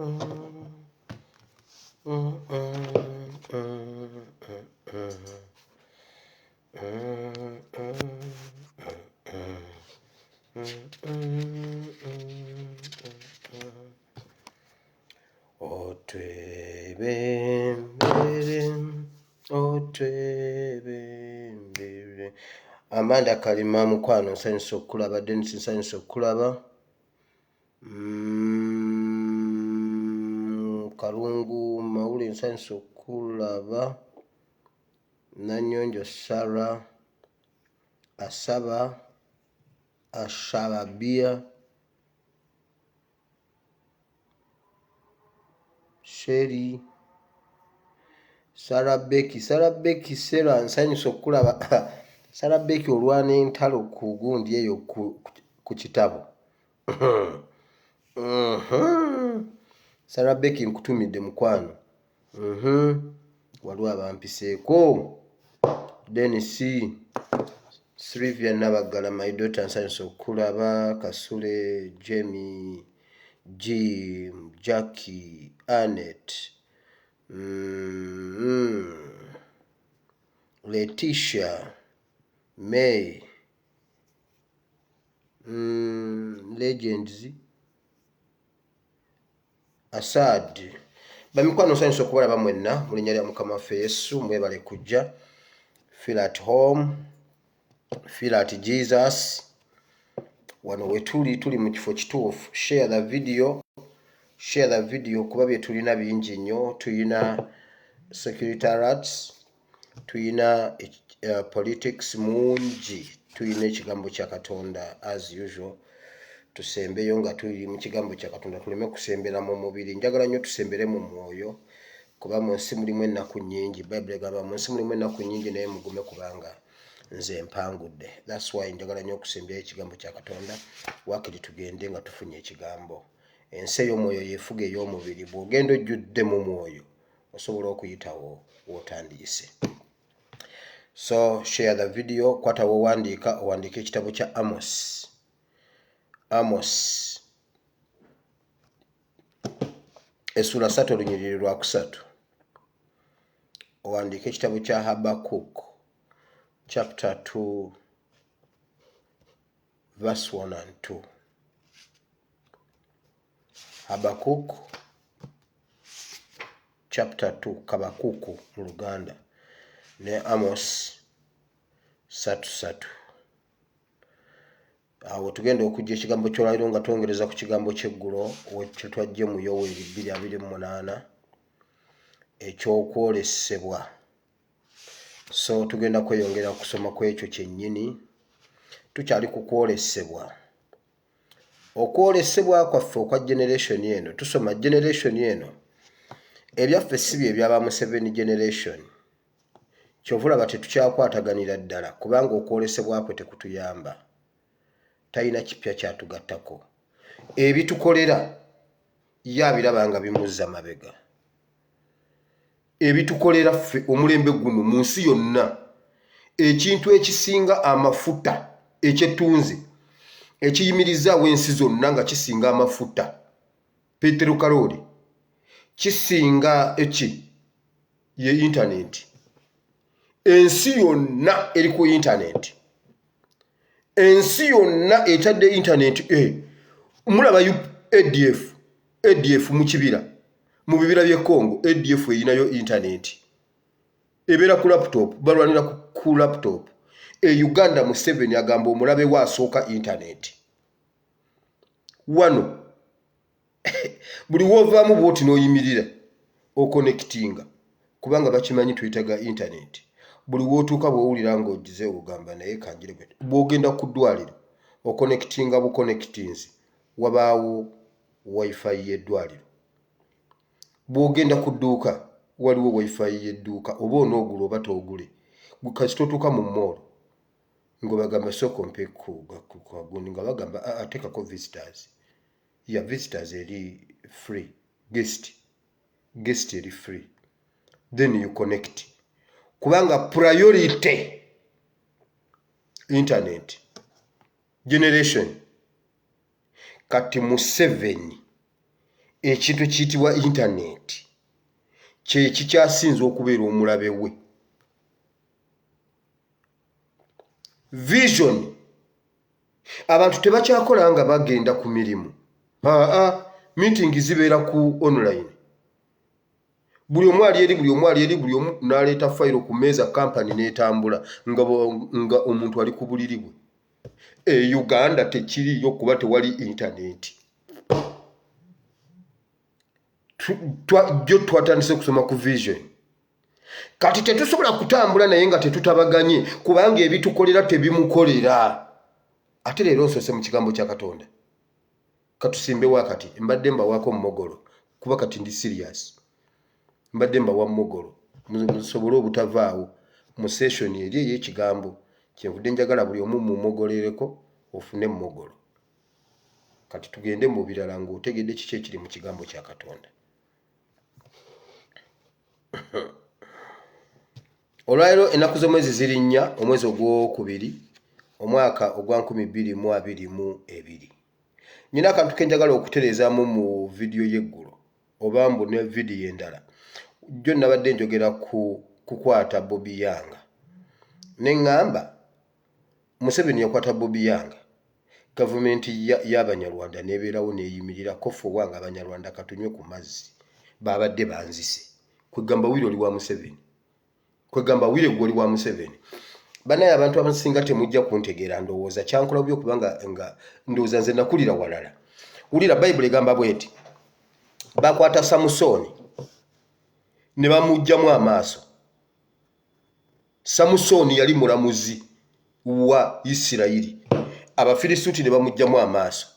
Otwebembere. Amanda Kalima mukwano nsanyusa okulaba. Dennis nsanyusa okulaba. Kalungu Mawule nsanyusa okulaba. Nanyonjo Sara Asaba Ashababia Sheri Sarabeki Sera nsanyusa okulaba. Sarabeki olwana entalo ku gundi eyo ku kitabo. Sarabeki nkutumidde mukwano. Waliwo abampiseeko. Dennis Sylvia Nabagala my daughter nsanyusa okulaba. Kasule Jamie G Jackie Annette Letitia May Legends Asad bamikwano nsanyusa okubalaba mwenna mu linnya lya Mukama waffe Yesu. Mwebale kujja. Feel at home, feel at Jesus. Wano we tuli mu kifo kituufu. Share the video kuba bye tulina bingi nnyo. Tuyina secretariats, tuyina politics mungi, tuyina ekigambo kya Katonda as usual. Tusembeyo nga tuli mu kigambo kya Katonda, tuleme kusembera mu mubiri. Njagala nnyo tusembere mu mwoyo kuba mu nsi mulimu ennaku nnyingi. Bible egamba mu nsi mulimu ennaku nnyingi naye mugume kubanga nze mpangudde. That's why njagala nnyo okusembera ekigambo kya Katonda wakiri tugende nga tufunye ekigambo. Ensi ey'omwoyo yeefuga ey'omubiri. Bw'ogenda ojjudde mu mwoyo osobola okuyitawo w'otandiise. So share the video. Kwata owandiika ekitabo kya Amos essula 3 olunyiriri lwa 3. Owandiika ekitabo kya Habakkuk chapter 2 verse 1 and 2. Habakkuk chapter 2 Kabakuku mu Luganda ne Amos 3:3. Awo tugenda okujja ekigambo ky'olwaliro nga twongereza ku kigambo ky'eggulo kye twajje mu Yoweri 2:28 eky'okwolesebwa. So tugenda kweyongera kusoma ku ekyo kyennyini. Tukyali ku kwolesebwa. Okwolesebwa kwaffe okwa generation eno. Tusoma generation eno. Ebyaffe si bye ebyaba mu 7 generation. Kyovulaba tetukyakwataganira ddala kubanga okwolesebwa kwe tekutuyamba. Talina kipya kyatugattako. Ebitukolera ye abiraba nga bimuzza mabega. Ebitukolera ffe omulembe guno mu nsi yonna, ekintu ekisinga amafuta ekyetunzi ekiyimirizaawo ensi zonna nga kisinga amafuta peterokalooli kisinga ye internet. Ensi yonna eri ku internet. Ensi yonna etadde internet. Mulaba ADF mu kibira mu bibira by'e Congo. ADF eyinayo internet. Ebeera ku laptop, balwanira ku laptop. Uganda mu 7 agamba omulabe wa asooka internet. Wano buli wovaamu bwoti n'oyimirira okonectinga kubanga bakimanyi tuyitaga internet. Buli wootuuka bw'owulira ng'ogize ogamba naye kanjire bwe. Bw'ogenda ku ddwaliro okonectinga buconnectings wabaawo wifi y'eddwaliro. Bw'ogenda ku dduuka waliwo wifi y'edduuka oba onoogula oba toogule. Kasi totuuka mu mall ng'obagamba sooka ompe ku gundi nga bagamba ateekako visitors. Ya visitors eri free. Guest eri free. Then you connect. Kubanga priority internet generation kati mu 7 ekintu kiyitibwa internet kye kikyasinze okubeera omulabe we. Vision abantu tebakyakola nga bagenda ku mirimu. Meeting zibeera ku online. Buli omu ali eri, buli omu n'aleeta fayiro ku meeza, kampani n'etambula nga omuntu ali ku buliri bwe. Uganda tekiriyo kuba tewali internet. Jjo twatandise kusoma ku vision. Kati tetusobola kutambula naye nga tetutabaganye kubanga ebitukolera tebimukolera. Ate leero nsose mu kigambo kya Katonda. Katusimbe wakati mbadde mbawaako mmogolo kuba kati ndi serious. Mbadde mbawa mmogolo musobole obutavaawo mu session eri ey'ekigambo kyenvudde njagala buli omu mummogolereko ofune mmogolo. Kati tugende mu birala ng'otegedde kiki ekiri mu kigambo kya Katonda. Olwaleero ennaku z'omwezi ziri 4 omwezi ogwokubiri omwaka ogwa 2022. Nyina akantu ke njagala okutereezaamu mu vidiyo y'eggulo oba mbu ne vidiyo endala. Jjo nabadde njogera ku kukwata Bobby Yanga. Ne ngamba Museveni yakwata Bobby Yanga. Gavumenti y'Abanyarwanda n'ebeerawo n'eyimirira kofu wange Abanyarwanda katunywe ku mazzi. Babadde banzise. Kwegamba wiro oli wa Museveni. Kwegamba wire gwoli wa Museveni. Banaye abantu abasinga temujja kuntegeera ndowooza kyankola byo kubanga nga ndowooza nze nakulira walala. Wulira Bayibuli egamba bweti. Bakwata Samusoni ne bamugjamu amaaso. Samusoni yali mulamuzi wa Isirayiri. Abafirisuuti ne bamugjamu amaaso.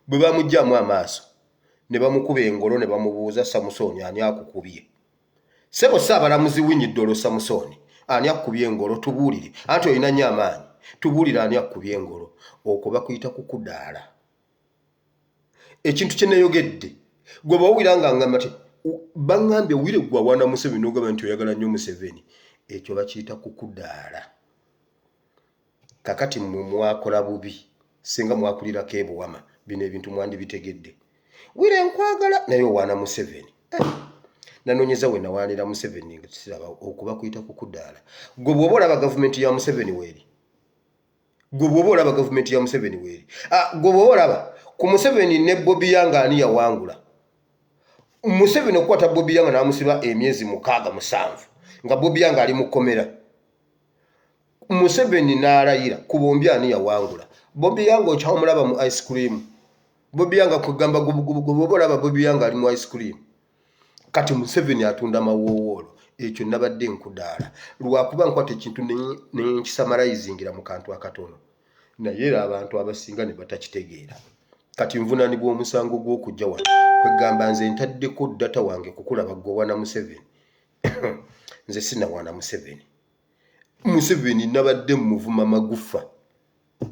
Bwe bamugjamu amaaso ne bamukuba engolo ne bamubuuza Samusoni ani akukubye. Sebo saabalamuzi Winyiddolo Samusoni ani akubye engolo tubuulire. Anti olina nnyo amaanyi. Tubuulire ani akubye engolo. Okwo bakuyita kukudaala. Ekintu kye neeyogedde gwe bawulira nga ngamba nti baŋŋambye wire gwa wana Museveni ogamba nti oyagala nnyo Museveni. Ekyo bakiyita kukudaala. Kakati mmwe mwakola bubi singa mwakulirako ebuwama bino ebintu mwandibitegedde. Wire nkwagala naye owaana Museveni. Nanoonyeza we nawaanira Museveni nga kisiraba okuba kuyita kukudaala. Gwe bw'oba olaba gavumenti ya Museveni weeri. Gwe bw'oba olaba gavumenti ya Museveni weeri. Gwe bw'oba olaba ku Museveni ne Bobby Yanga ani yawangula. Museveni okukwata Bobby Yanga n'amusiba emyezi 67 nga Bobby Yanga ali mu kkomera. Museveni n'alayira ku bombi ani yawangula. Bobby Yanga okyamulaba mu ice cream. Bobby Yanga kugamba bw'oba olaba Bobby Yanga ali mu ice cream. Kati Museveni atunda mawoowolo. Ekyo nabadde nkudaala. Lwakuba nkwata ekintu nenkisamalayizingira mu kantu akatono. Naye era abantu abasinga ne batakitegeera. Kati nvunaanibwa omusango gw'okujja wano. Kwegamba nze ntaddeko data wange kukulaba gwe wana Museveni. Nze sinawana Museveni. Museveni nabadde muvuma magufa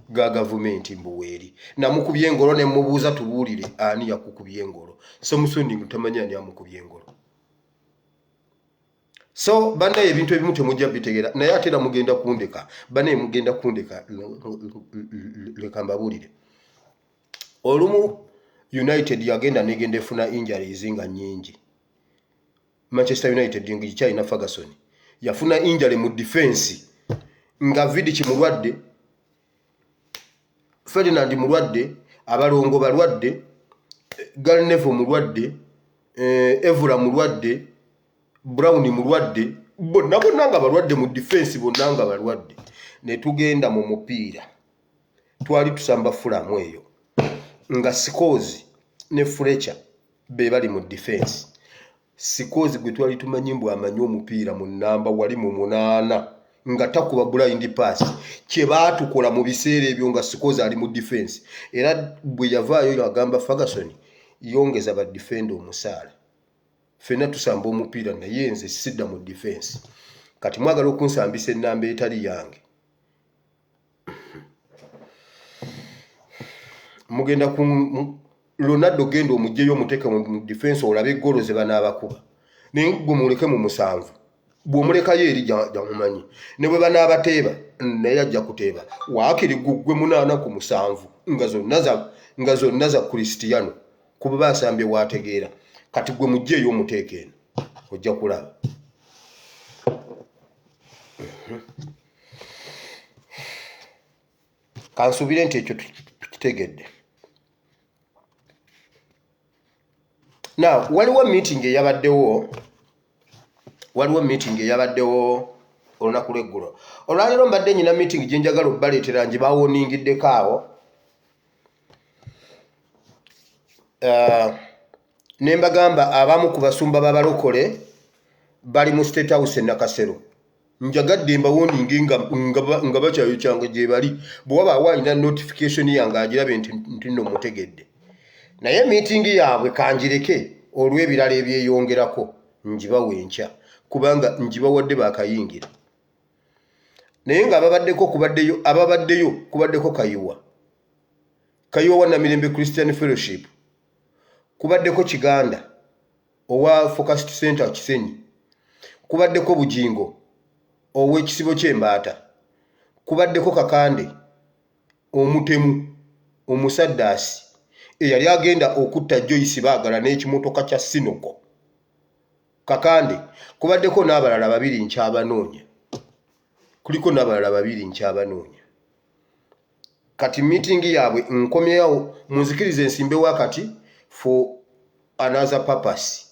ga gavumenti mbuweeri. Namukubye engolo ne mubuuza tubuulire ani yakukubye engolo. Samusoni mutamanya ani amukubye engolo. So banaye ebintu ebimu temujja bitegeera naye ate era mugenda kundeka. Banaye mugenda kundeka leka mbabuulire. Olumu United yagenda negenda efuna injuries nga nnyingi. Manchester United ngikyalina Ferguson yafuna injury mu defense nga Vidic mulwadde, Ferdinand mulwadde, abalongo balwadde, Galnevo mulwadde, Evra mulwadde, Brown mulwadde, bonna nga balwadde mu defense bonna nga balwadde. Ne tugenda mu mupiira twali tusamba Fulham eyo nga Sikozi ne Fletcher be bali mu defense. Sikozi gwe twali tumanyi mbu amanyi omupiira mu namba wali mu 8 nga takuba blind pass kye baatukola mu biseera ebyo nga Sikozi ali mu defense. Era bwe yavaayo agamba Ferguson yongeza ba defender omusaala. Fena tusamba omupiira naye nze sidda mu defense. Kati mwagala okunsambisa ennamba etali yange. Mugenda ku Ronaldo gendo omujjeyo omuteka mu defense olabe golo ze banaabakuba. Ne gumuleke mu 7. Bw'omulekayo eri jamumanyi. Ne bwe banaabateeba naye ajja kuteeba. Waakiri gugwe 8 ku 7 nga zonna za Cristiano kuba basambye waategeera. kati gwe mujjeeyo omuteeka eno ojja kulaba. Kansubire nti ekyo tukitegedde. Now waliwo meeting eyabaddewo olunaku lw'eggulo. Olwaleero mbadde nyina meeting gye njagala obbaleetera nje baawuningiddeko awo. Ne mbagamba abamu ku basumba b'abalokole bali mu State House e Nakasero. Njagadde mbawuninge nga bakyayo kyange gye bali. Bwe wabaawo alina notification yange agirabe nti nno mutegedde. Naye meeting yaabwe kanjireke olw'ebirala ebyeyongerako njibawo enkya kubanga njibawadde baakayingira. Naye nga ababaddeyo kubaddeko Kayiwa wa Namirembe Christian Fellowship, kubaddeko Kiganda owa Focused Center Kisenyi, kubaddeko Bujingo ow'ekisibo ky'Embaata, kubaddeko Kakande omutemu omusaddaasi eyali agenda okutta Joyce Baagala n'ekimotoka kya Sinoko. Kakande kubaddeko n'abalala babiri nkyabanoonya. Kati meeting yaabwe nkomyewo munzikirize ensimbe wakati for another purpose,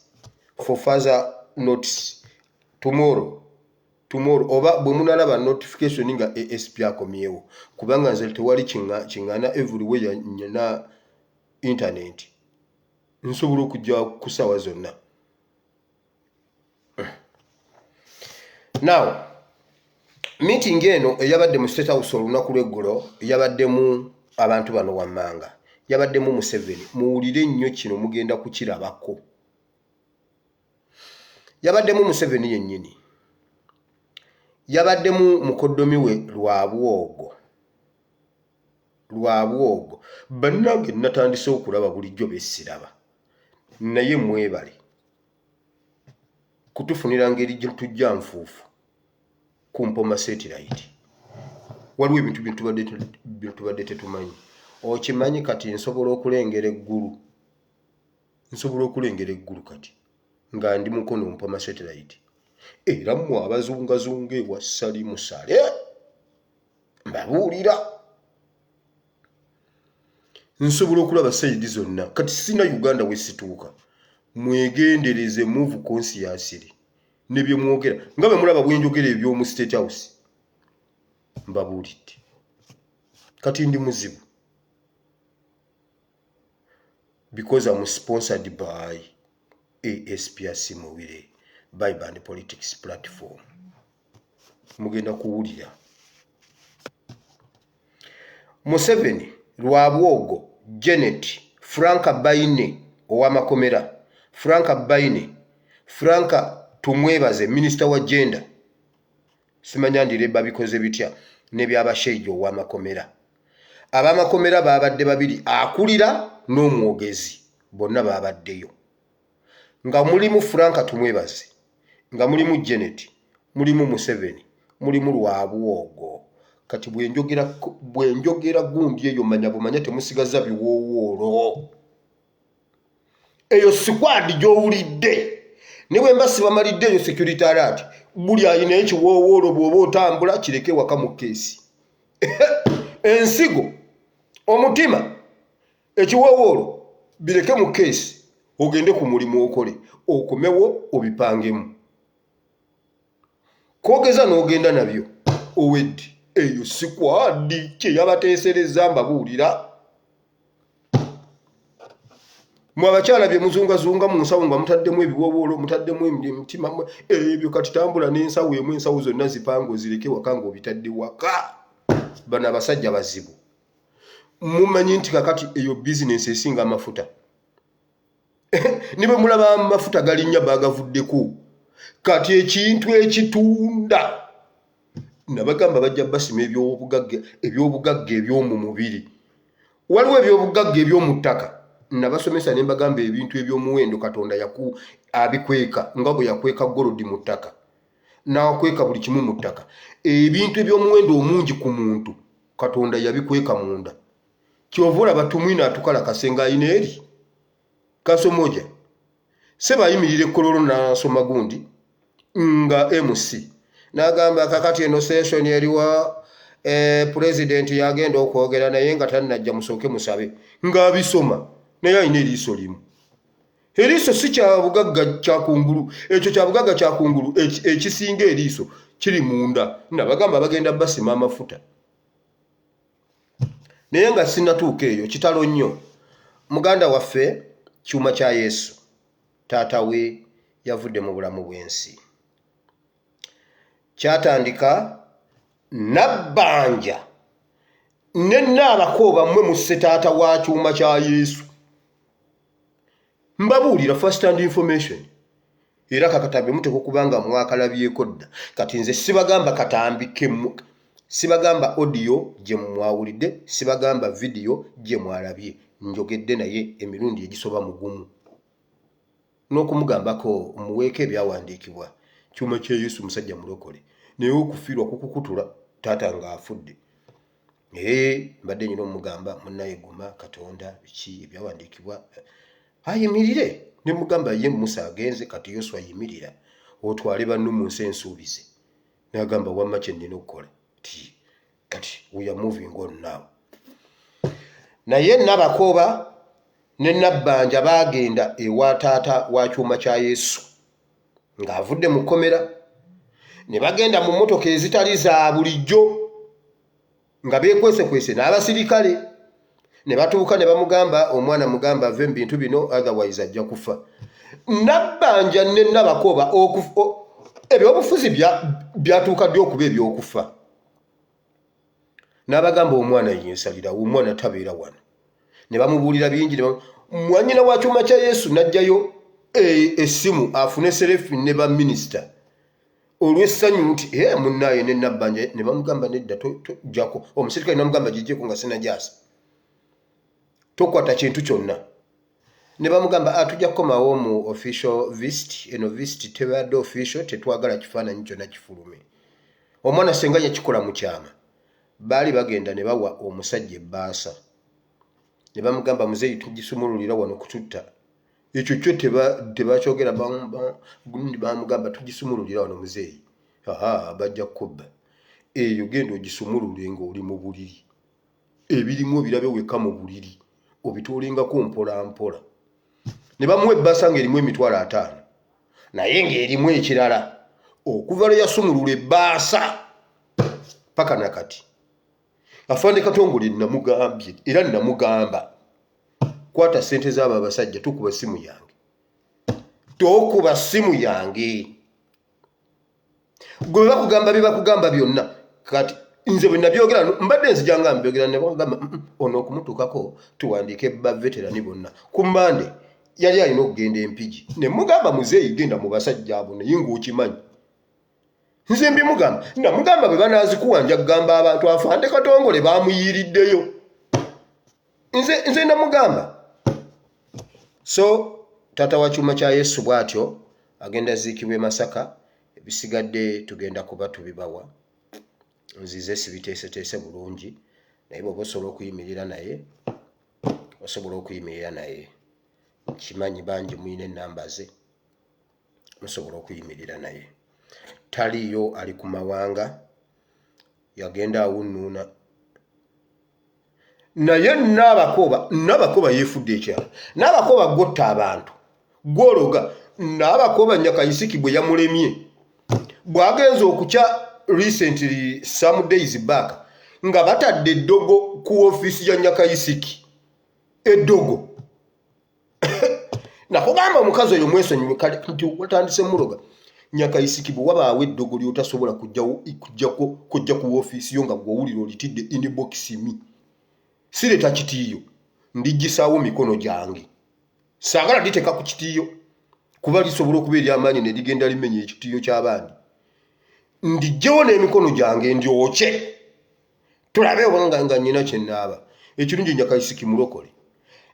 for further notice tomorrow oba bwe munalaba notification nga ASP akomyewo kubanga nze tewali kingana everywhere na internet nsobola okujja ku ssaawa zonna. Now meeting eno eyabadde mu State House olunaku lw'eggulo yabaddemu abantu bano wammanga, yabaddemu Museveni. Muwulire nnyo kino mugenda kukirabako. Yabaddemu Museveni yennyini, yabaddemu mukoddomi we Lwabwogo. Bannange natandise okulaba bulijjo besiraba, naye mwebale kutufunira ngeri gye tujja nfuufu ku Mpoma satellite. Waliwo ebintu bye tubadde tetumanyi. Okimanyi kati nsobola okulengera eggulu kati nga ndi mukono Mpoma satellite. Era mmwe abazungazunga ewa ssali musale mbabuulira nsobola okulaba sayidi zonna. Kati sina Uganda we situuka. Mwegendereze move consciously ne bye mwogera nga bwe mulaba bwe njogera eby'omu State House mbabuulidde. Kati ndi muzibu because I'm sponsored by ASPRC Muwire Bible and Politics platform. Mugenda kuwulira Museveni, Lwabwogo, Janet, Franka Baine ow'amakomera, Franka tumwebaze Minister wa Gender, simanya ndireba bikoze bitya n'ebyabashaija ow'amakomera. Ab'amakomera babadde babiri, akulira n'omwogezi, bonna babaddeyo. Nga mulimu Franka tumwebaze, nga mulimu Janet, mulimu Museveni, mulimu Lwabwogo. Kati bwe njogera gundi eyo manya bumanya temusigaza biwoowoolo. Eyo squad gy'owulidde ne bwe mba sibamalidde eyo security alert, buli ayina ekiwoowoolo bw'oba otambula kireke waka mu keesi. Ensigo, omutima, ekiwoowoolo bireke mu keesi, ogende ku mulimu okole, okomewo obipangemu. Kwogeza n'ogenda nabyo oweddi. Eyo sikwadi kye yabateesereza mbabuulira. Mwe abakyala bye muzungazunga mu nsawo nga mutaddemu ebiwoowoolo, mutaddemu emitima, ebyo kati tambula n'ensawo emu, ensawo zonna zipanga ozireke waka ng'obitadde waka. Bano abasajja bazibu. Mumanyi nti kakati eyo bizinesi esinga amafuta. Ne bwe mulaba amafuta galinnya baagavuddeko, kati ekintu ekitunda nabagamba bajja basima ebyobugagga eby'omu mubiri. Waliwo ebyobugagga eby'omu ttaka. Nabasomesa ne mbagamba ebintu eby'omuwendo Katonda abikweka nga bwe yakweka golodi mu ttaka n'akweka buli kimu mu ttaka. Ebintu eby'omuwendo omungi ku muntu Katonda yabikweka munda. Kyova olaba tumwina atukala kasenga ayina eri kasomoja seba yimirire kololo na soma gundi nga Amos nagamba kakati eno session eriwa president yagenda okwogera naye nga tannajja musooke musabe nga bisoma naye ayina eriiso limu. Eriiso si kya bugagga kya kungulu, ekyo kya bugagga kya kungulu ekisinga eriiso kiri munda. Nabagamba bagenda basima amafuta naye nga sinatuuka eyo. Kitalo nnyo. Muganda waffe kyuma kya Yesu, taata we yavudde mu bulamu bw'ensi. Kyatandika nabbanja ne Nabakooba mmwe musse taata wa kyuma kya Yesu. Mbabuulira first hand information. Era kakatambi muteko kubanga mwakalabyeko dda. Kati nze sibagamba katambikemu. Sibagamba audio gye mwawulidde, sibagamba video gye mwalabye. Njogedde naye emirundi egisoba mugumu. N'okumugambako muweeke ebyawandiikibwa. Kyuma kya Yesu musajja mulokole. Naye okufiirwa kukukutula taata nga afudde. Mbadde nyina omugamba munnayeguma Katonda biki ebyawandiikibwa. Ayimirire ne mugamba ye Musa agenze kati Yoswa ayimirira. Otwale bannu mu nsi ensuubize. N'agamba wamma kye nnina okukola. Kati we are moving on now. Naye Nabakooba ne Nabbanja bagenda ewa taata wa kyuma kya Yesu ng'avudde mu kkomera. Ne bagenda mu mmotoka ezitali za bulijjo nga beekwesekwese n'abasirikale. Ne batuuka ne bamugamba omwana mugamba ave mu bintu bino otherwise ajja kufa. Nabbanja ne Nabakooba ebyobufuzi byatuuka ddi okuba ebyokufa. N'abagamba omwana yensalirawo, omwana tabeera wano. Ne bamubuulira bingi. Mwannyina wa kyuma kya Yesu n'ajjayo essimu afune serefi ne ba minisita olw'essanyu nti munnaaye ne Nabbanja ne bamugamba nedda tojjako. Omusirikale n'amugamba gijjeko nga sinajasa. Tokwata kintu kyonna. Ne bamugamba tujja kukomawo mu official visit. Eno visit tebadde official, tetwagala kifaananyi kyonna kifulume. Omwana senga yakikola mu kyama. Baali bagenda ne bawa omusajja ebbaasa. Ne bamugamba muzeeyi tugisumululira wano kututta. Ekyo kyo tebakyogera gundi bamugamba tugisumululira wano muzeeyi. Bajja kukubba. Eyo genda ogisumulule ng'oli mu buliri. Ebirimu ebirabe weka mu buliri. Obituulingako mpola mpola. Ne bamuwa ebbaasa ng'erimu emitwalo 5. Naye ng'erimu ekirala. Okuva lwe yasumulula ebbaasa paka nakati. Afande Katongole namugambye era namugamba kwata ssente z'abo abasajja tukuba simu yange. Tokuba simu yange. Gwe bakugamba bye bakugamba byonna. Kati nze bwe nabyogera mbadde nzijanga mbyogera ne bagamba ono okumutuukako tuwandiike ba veterani bonna. Ku Mmande yali alina okugenda Empigi. Ne mugamba muzeeyi genda mu basajja abo naye ng'okimanyi. Nze mbimugamba. Namugamba bwe banaazikuwanja kugamba abantu Afande Katongole bamuyiiriddeyo. Nze namugamba. So taata wa kyuma kya Yesu bw'atyo agenda ziikibwa Masaka. Ebisigadde tugenda kuba tubibawa. Nzize sibiteeseteese bulungi. Naye bw'oba osobola okuyimirira naye. Osobola okuyimirira naye. Kimanyi bangi muyina ennamba ze. Musobola okuyimirira naye. Taliyo ali ku mawanga. Yagenda awunnuuna. Naye Nabakooba yeefudde ekyala. Nabakooba gotta abantu. Gwologa. Nabakooba Nyakayisiki bwe yamulemye. Bw'agenza okukya recently some days back nga batadde eddogo ku office ya Nyakayisiki. Eddogo. Nakugamba omukazi oyo mwesonyiwe kati watandise muloga. Nyakayisiki bwe wabaawo eddogo lyotasobola kujja ku office yo nga gw'owulira olitidde inbox mi. Sireta kitiiyo. Ndigisaawo mikono gyange. Saagala diteeka ku kitiiyo. Kuba lisobola okuba ery'amaanyi ne ligenda limenya ekitiiyo ky'abandi. Ndijjewo n'emikono gyange ndyokye. Tulabe obanga nga nnyina kye nnaaba. Ekirungi Nyakayisiki mulokole.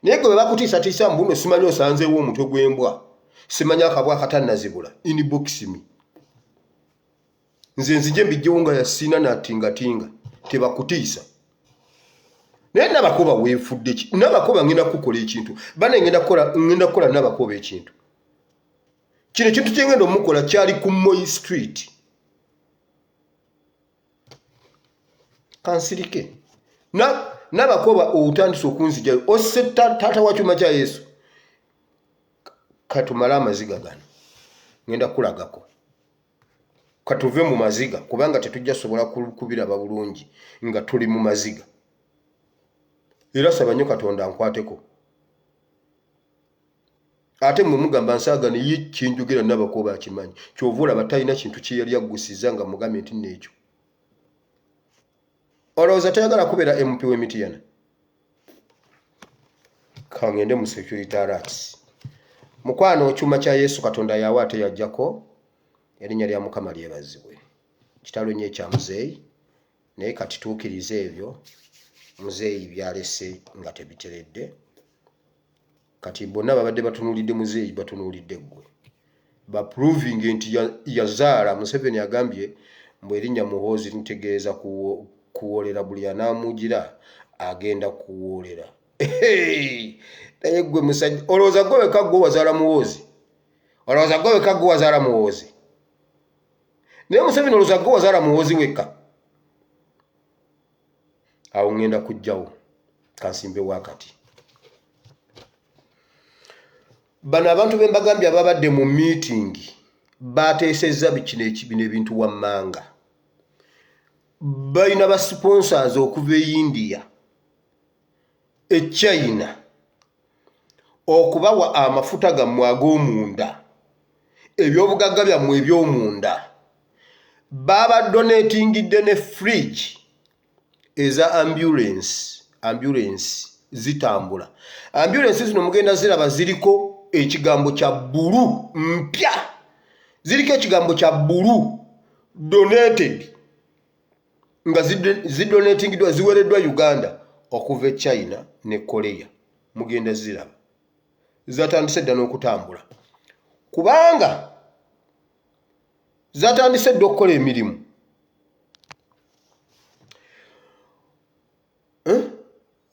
Naye gwe bakutiisatiisa mbuno simanyi osanzeewo omutwe gw'embwa. Simanyi akabwa akatannazibula. Inbox mi. Nze nzije mbijjewo nga yasiina n'atingatinga. Tebakutiisa. Naye Nabakooba weefudde ki? Nabakooba ngenda kukola ekintu. Bane ngenda kukola Nabakooba ekintu. kino ekintu kyengenda omukola kyali ku Moi Street. Kansirike n'abakoba otandise okunzijayo osse taata wa kyuma kya Yesu. Katumala amaziga gano ngenda kulagako, katuve mu maziga kubanga tetujja sobola kubiraba bulungi nga tuli mu maziga. Era saba nnyo Katonda nkwateko. Ate mwe mugamba nsaagane ye kinjogera n'abakoba akimanyi, kyova olaba talina kintu kye yali aggusiza nga mugambe nti n'ekyo. Olowooza tayagala kubeera MP w'Emityana? Kangende mu security alerts. Mukwano kyuma kya Yesu Katonda yawa ate yajjako, erinnya lya Mukama lyebazibwe. Kitalo nnyo ekya muzeeyi, naye kati tuukiriza ebyo muzeeyi byalese nga tebiteredde. Kati bonna babadde batunuulidde muzeeyi batunuulidde ggwe. Baproving nti yazaala. Museveni agambye mbu erinnya Muhoozi litegeeza kuwoolera, buli anaamugira agenda kuwoolera. Naye ggwe musajja, olowooza gwe wekka gwe wazaala Muhoozi? Olowooza gwe wekka gwe wazaala Muhoozi? Naye Museveni olowooza gwe wazaala Muhoozi wekka? Awo ngenda kujjawo kansimbe wakati. Bano abantu be mbagambye ababadde mu meeting bateesezza bino ebintu wammanga. Balina ba sponsors okuva e India, e China, okubawa amafuta gammwe ag'omunda, ebyobugagga byammwe eby'omunda. Baba donatingidde ne fridge eza ambulance zitambula. Ambulance zino mugenda ziraba ziriko ekigambo kya bbulu mpya. Ziriko ekigambo kya bbulu donated, nga zidonatingidwa ziwereddwa Uganda okuva e China ne Korea. Mugenda ziraba zatandise dda n'okutambula kubanga zatandise dda okukola emirimu.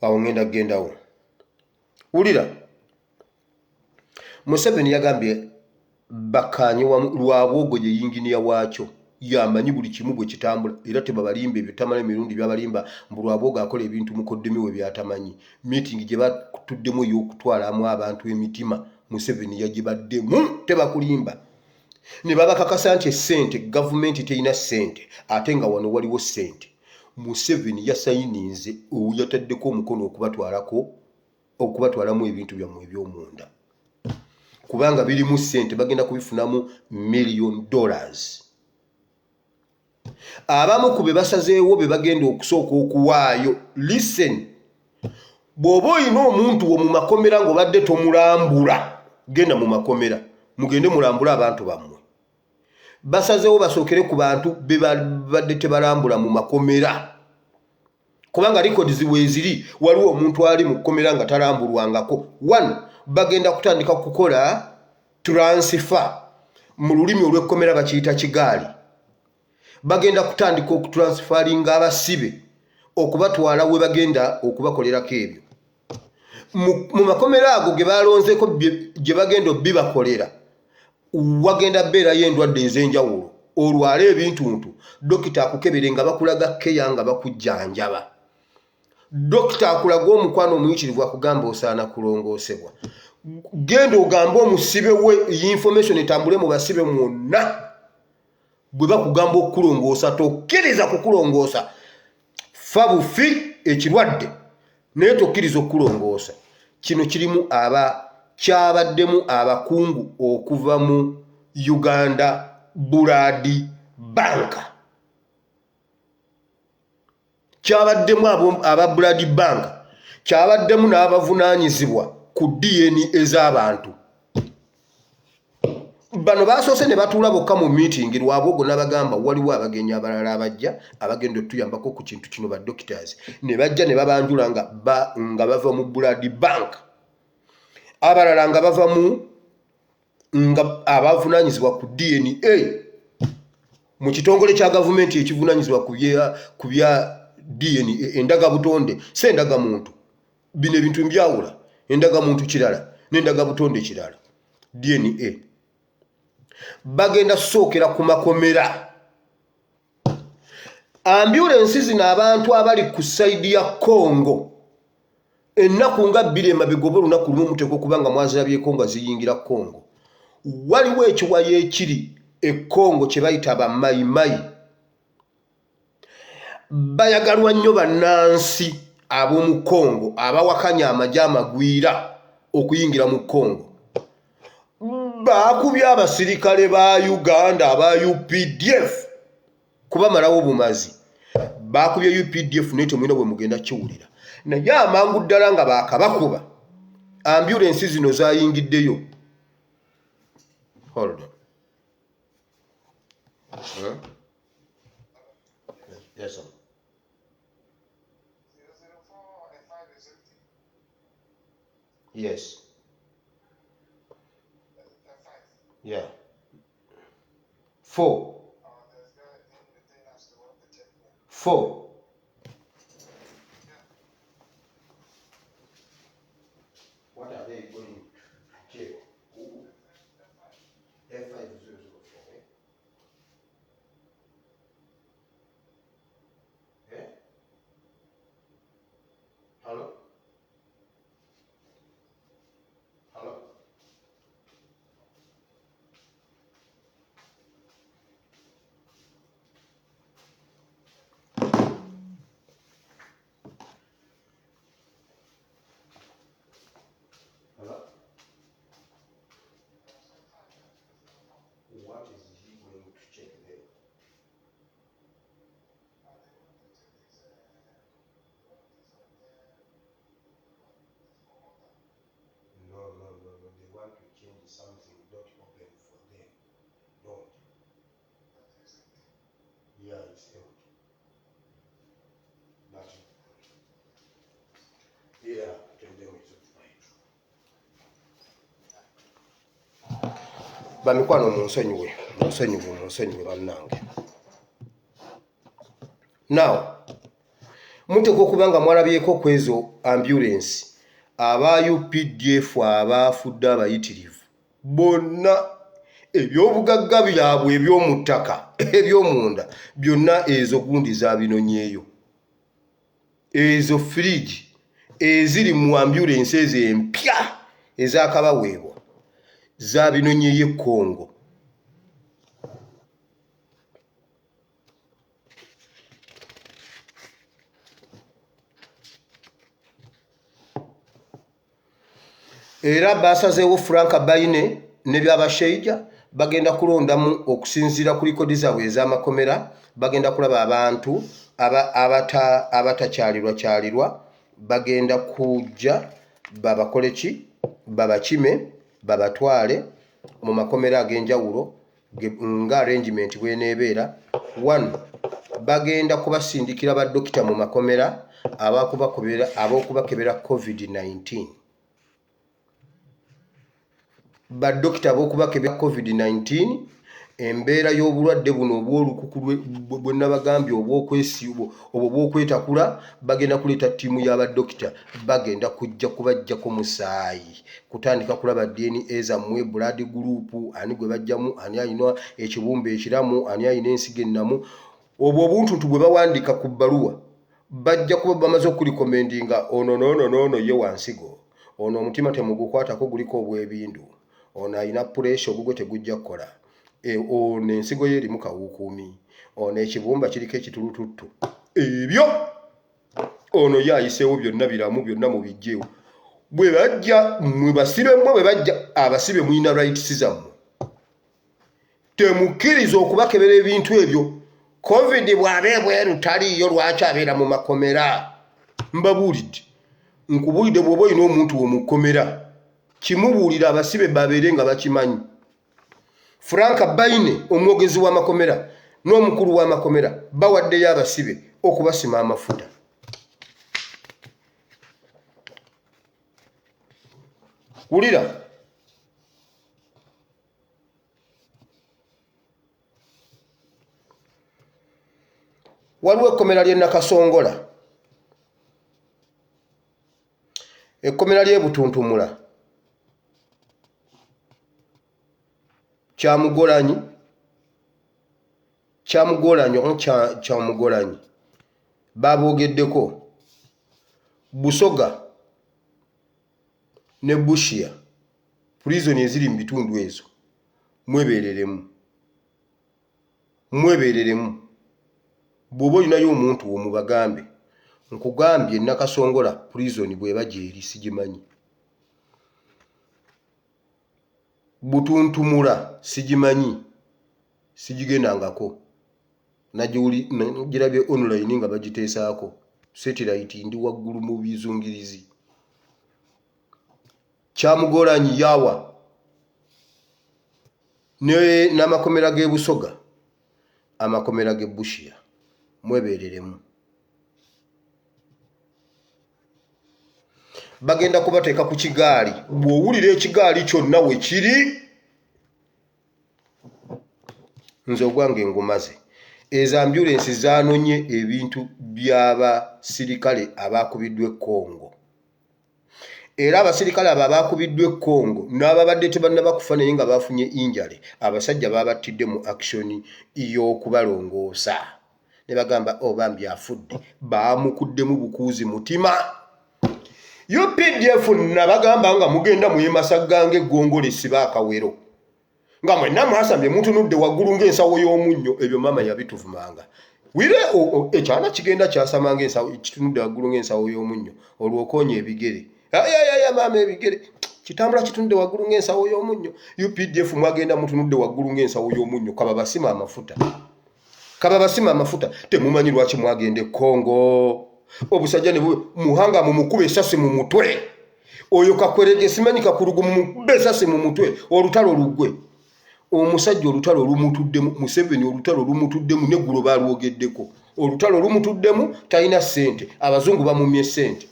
Awo ngenda kugendawo. Wulira, Museveni yagambye bakanye lwabwogo ye yinginiya waakyo, yamanyi buli kimu bwe kitambula, era tebabalimba ebyo tamala emirundi byabalimba mbu lwabwogo akola ebintu mukoddemi we byatamanyi. Meeting gye batuddemu ey'okutwalamu abantu emitima, Museveni yagibaddemu, tebakulimba. Ne babakakasa nti essente gavumenti terina ssente, ate nga wano waliwo ssente. Museveni yasayininze yataddeko omukono okubatwalamu ebintu byammwe eby'omunda, kubanga birimu ssente, bagenda kubifunamu $1 million. Abamu ku be basazeewo be bagenda okusooka okuwaayo. Listen, bw'oba olina omuntu wo mu makomera ng'obadde tomulambula, genda mu makomera mugende mulambula abantu bammwe. Basazeewo basookere ku bantu be badde tebalambula mu makomera, kubanga records weeziri waliwo omuntu ali mu kkomera nga talambulwangako. One, bagenda kutandika kukola transfer. Mu lulimi olw'ekkomera bakiyita kigaali. Bagenda kutandika okutransferinga abasibe okubatwala we bagenda okubakolerako ebyo. Mu makomera ago ge balonzeeko gye bagenda bibakolera, wagenda beerayo endwadde ez'enjawulo, olwala ebintuntu, dokita akukebere nga bakulaga keya nga bakujjanjaba. Dokita akulaga omukwano omuyitirivu akugamba osaana kulongoosebwa. Genda ogambe omusibe we information etambule mu basibe mwonna. Bwe bakugamba okukulongoosa tokkiriza kukulongoosa. Fa bufi ekirwadde naye tokkiriza okukulongoosa. Kino kirimu kyabaddemu abakungu okuva mu Uganda Blood Bank. Kyabaddemu aba Blood Bank, kyabaddemu n'abavunaanyizibwa ku DNA ez'abantu. Bano basoose ne batuula bokka mu meeting lwabwogo n'abagamba waliwo abagenyi abalala abajja abagenda otuyambako ku kintu kino ba doctors. Ne bajja ne babanjula nga bava mu Blood Bank. Abalala nga bava mu nga abavunaanyizibwa ku DNA mu kitongole kya gavumenti ekivunaanyizibwa ku bya DNA, endaga butonde, si endaga muntu. Bino ebintu mbyawula, endaga muntu kirala n'endaga butonde kirala. DNA. bagenda sookera ku makomera. Ambulance zino abantu abali ku side ya Congo ennaku nga 2 emabega oba olunaku lumu muteekwa kubanga mwazirabyeko nga ziyingira Congo. Waliwo ekiwayo ekiri e Congo kye bayita bamayimayi. Bayagalwa nnyo bannansi ab'omu Congo abawakanya amagye amagwira okuyingira mu Congo. Baakubye abasirikale ba Uganda aba UPDF kubamalawo bumazi. Baakubye UPDF naye temulina bwe mugenda kiwulira. Naye amangu ddala nga baakabakuba ambulance zino zayingiddeyo. Hold on. Yes, sir. Yes. Yeah. 4. 4. What are they going to check? F5004. Eh? Hello? Hello? Hello? What is he going to check there? No. They want to change something. Don't open for them. Don't. Yeah, it's empty. But yeah, tell them it's occupied. Bamikwano munsonyiwe bannange. Now, muteekwa okubanga mwalabyeko kwezo ambulance aba UPDF abaafudde abayitirivu bonna ebyobugagga byabwe eby'omu ttaka eby'omunda byonna ezo gundi zabinonyeeyo. Ezo fridge eziri mu ambulance ezo empya ezakabaweebwa zabinonyeeyo Congo. Era basazeewo Frank Baine ne byabashaija bagenda kulondamu okusinziira ku likodi zaabwe ez'amakomera. Bagenda kulaba abantu abatakyalirwa bagenda kujja babakole ki, babakime, babatwale mu makomera ag'enjawulo nga arrangement bw'eneebeera. 1. Bagenda kubasindikira baddokita mu makomera ab'okubakebera COVID-19. Baddokita ab'okubakebera COVID-19 embeera y'obulwadde buno obw'olukuku bwe nabagambye obw'okwetakula. Bagenda kuleeta ttiimu y'abaddokita bagenda kujja kubajjako musaayi kutandika kulaba DNA zammwe, blood group, ani gwe bajjamu, ani alina ekibumba ekiramu, ani alina ensigo ennamu. Obwo obuntuntu bwe bawandiika ku bbaluwa bajja kuba bamaze okulikomendinga ono ye wansigo, ono omutima temugukwatako guliko obwebindu, ono alina puresha ogugwe tegujja kukola, ono ensigo ye erimu kawukuumi, ono ekibumba kiriko ekitulututtu. Ebyo ono ye ayiseewo byonna biramu, byonna mubijjeewo. Bwe bajja mwe basibe mmwe, bwe bajja abasibe mulina rights zammwe. Temukkiriza okubakebera ebintu ebyo. COVID bw'abe bweru taliyo lwaki abeera mu makomera. Mbabuulidde, nkubuulidde bw'oba olina omuntu omukomera kimubuulira abasibe babeere nga bakimanyi. Frank Baine omwogezi w'amakomera n'omukulu w'amakomera bawaddeyo abasibe okubasima amafuta. Wulira, waliwo ekkomera ly'e Nakasongola, ekkomera ly'e Butuntumula, kyamugolanyi babogeddeko Busoga ne Bushia prison eziri mu bitundu ezo mwebereremu bw'oba olinayo omuntu omubagambe nkugambye Nakasongola prison bweba gyeri sigimanyi, Butuntumula sigimanyi, sigigendangako, nagirabye online nga bagiteesaako satellite ndi waggulu mu bizungirizi. Kyamugolanyi yawa n'amakomera g'e Busoga, amakomera g'e Bushia mwebereremu. Bagenda kubateeka ku kigaali, bw'owulira ekigaali kyonna we kiri nze ogwange ngumaze. Ezo ambulance zaanonye ebintu by'abasirikale abakubiddwa Congo. Era abasirikale abo abakubiddwa Congo n'ababadde tebannaba kufa naye nga bafunye injale, abasajja babattidde mu action y'okubalongoosa. Ne bagamba bambi afudde, baamukuddemu bukuuzi mutima. UPDF nabagamba nga mugenda muyemasaggange Okwolesebwa akawero. Nga mwenna mwasambye mutunudde waggulu ng'ensawo y'omunnyo, ebyo mama yabituvumanga. Wire ekyana kigenda kyasamanga ensawo kitunudde waggulu ng'ensawo y'omunnyo, olwokonya ebigere. Ya mama ebigere kitambula kitunudde waggulu ng'ensawo y'omunnyo. UPDF mwagenda mutunudde waggulu ng'ensawo y'omunnyo, kababasima amafuta. Temumanyi lwaki mwagende Congo. Obusajja ne muhanga mumukube esasi mu mutwe. Oyo kakwerege simanyi kakurugu mumukube esasi mu mutwe, olutalo lugwe. Omusajja olutalo lumutuddemu, Museveni olutalo lumutuddemu, neggulo balwogeddeko. Olutalo lumutuddemu, talina ssente, abazungu bamumye ssente.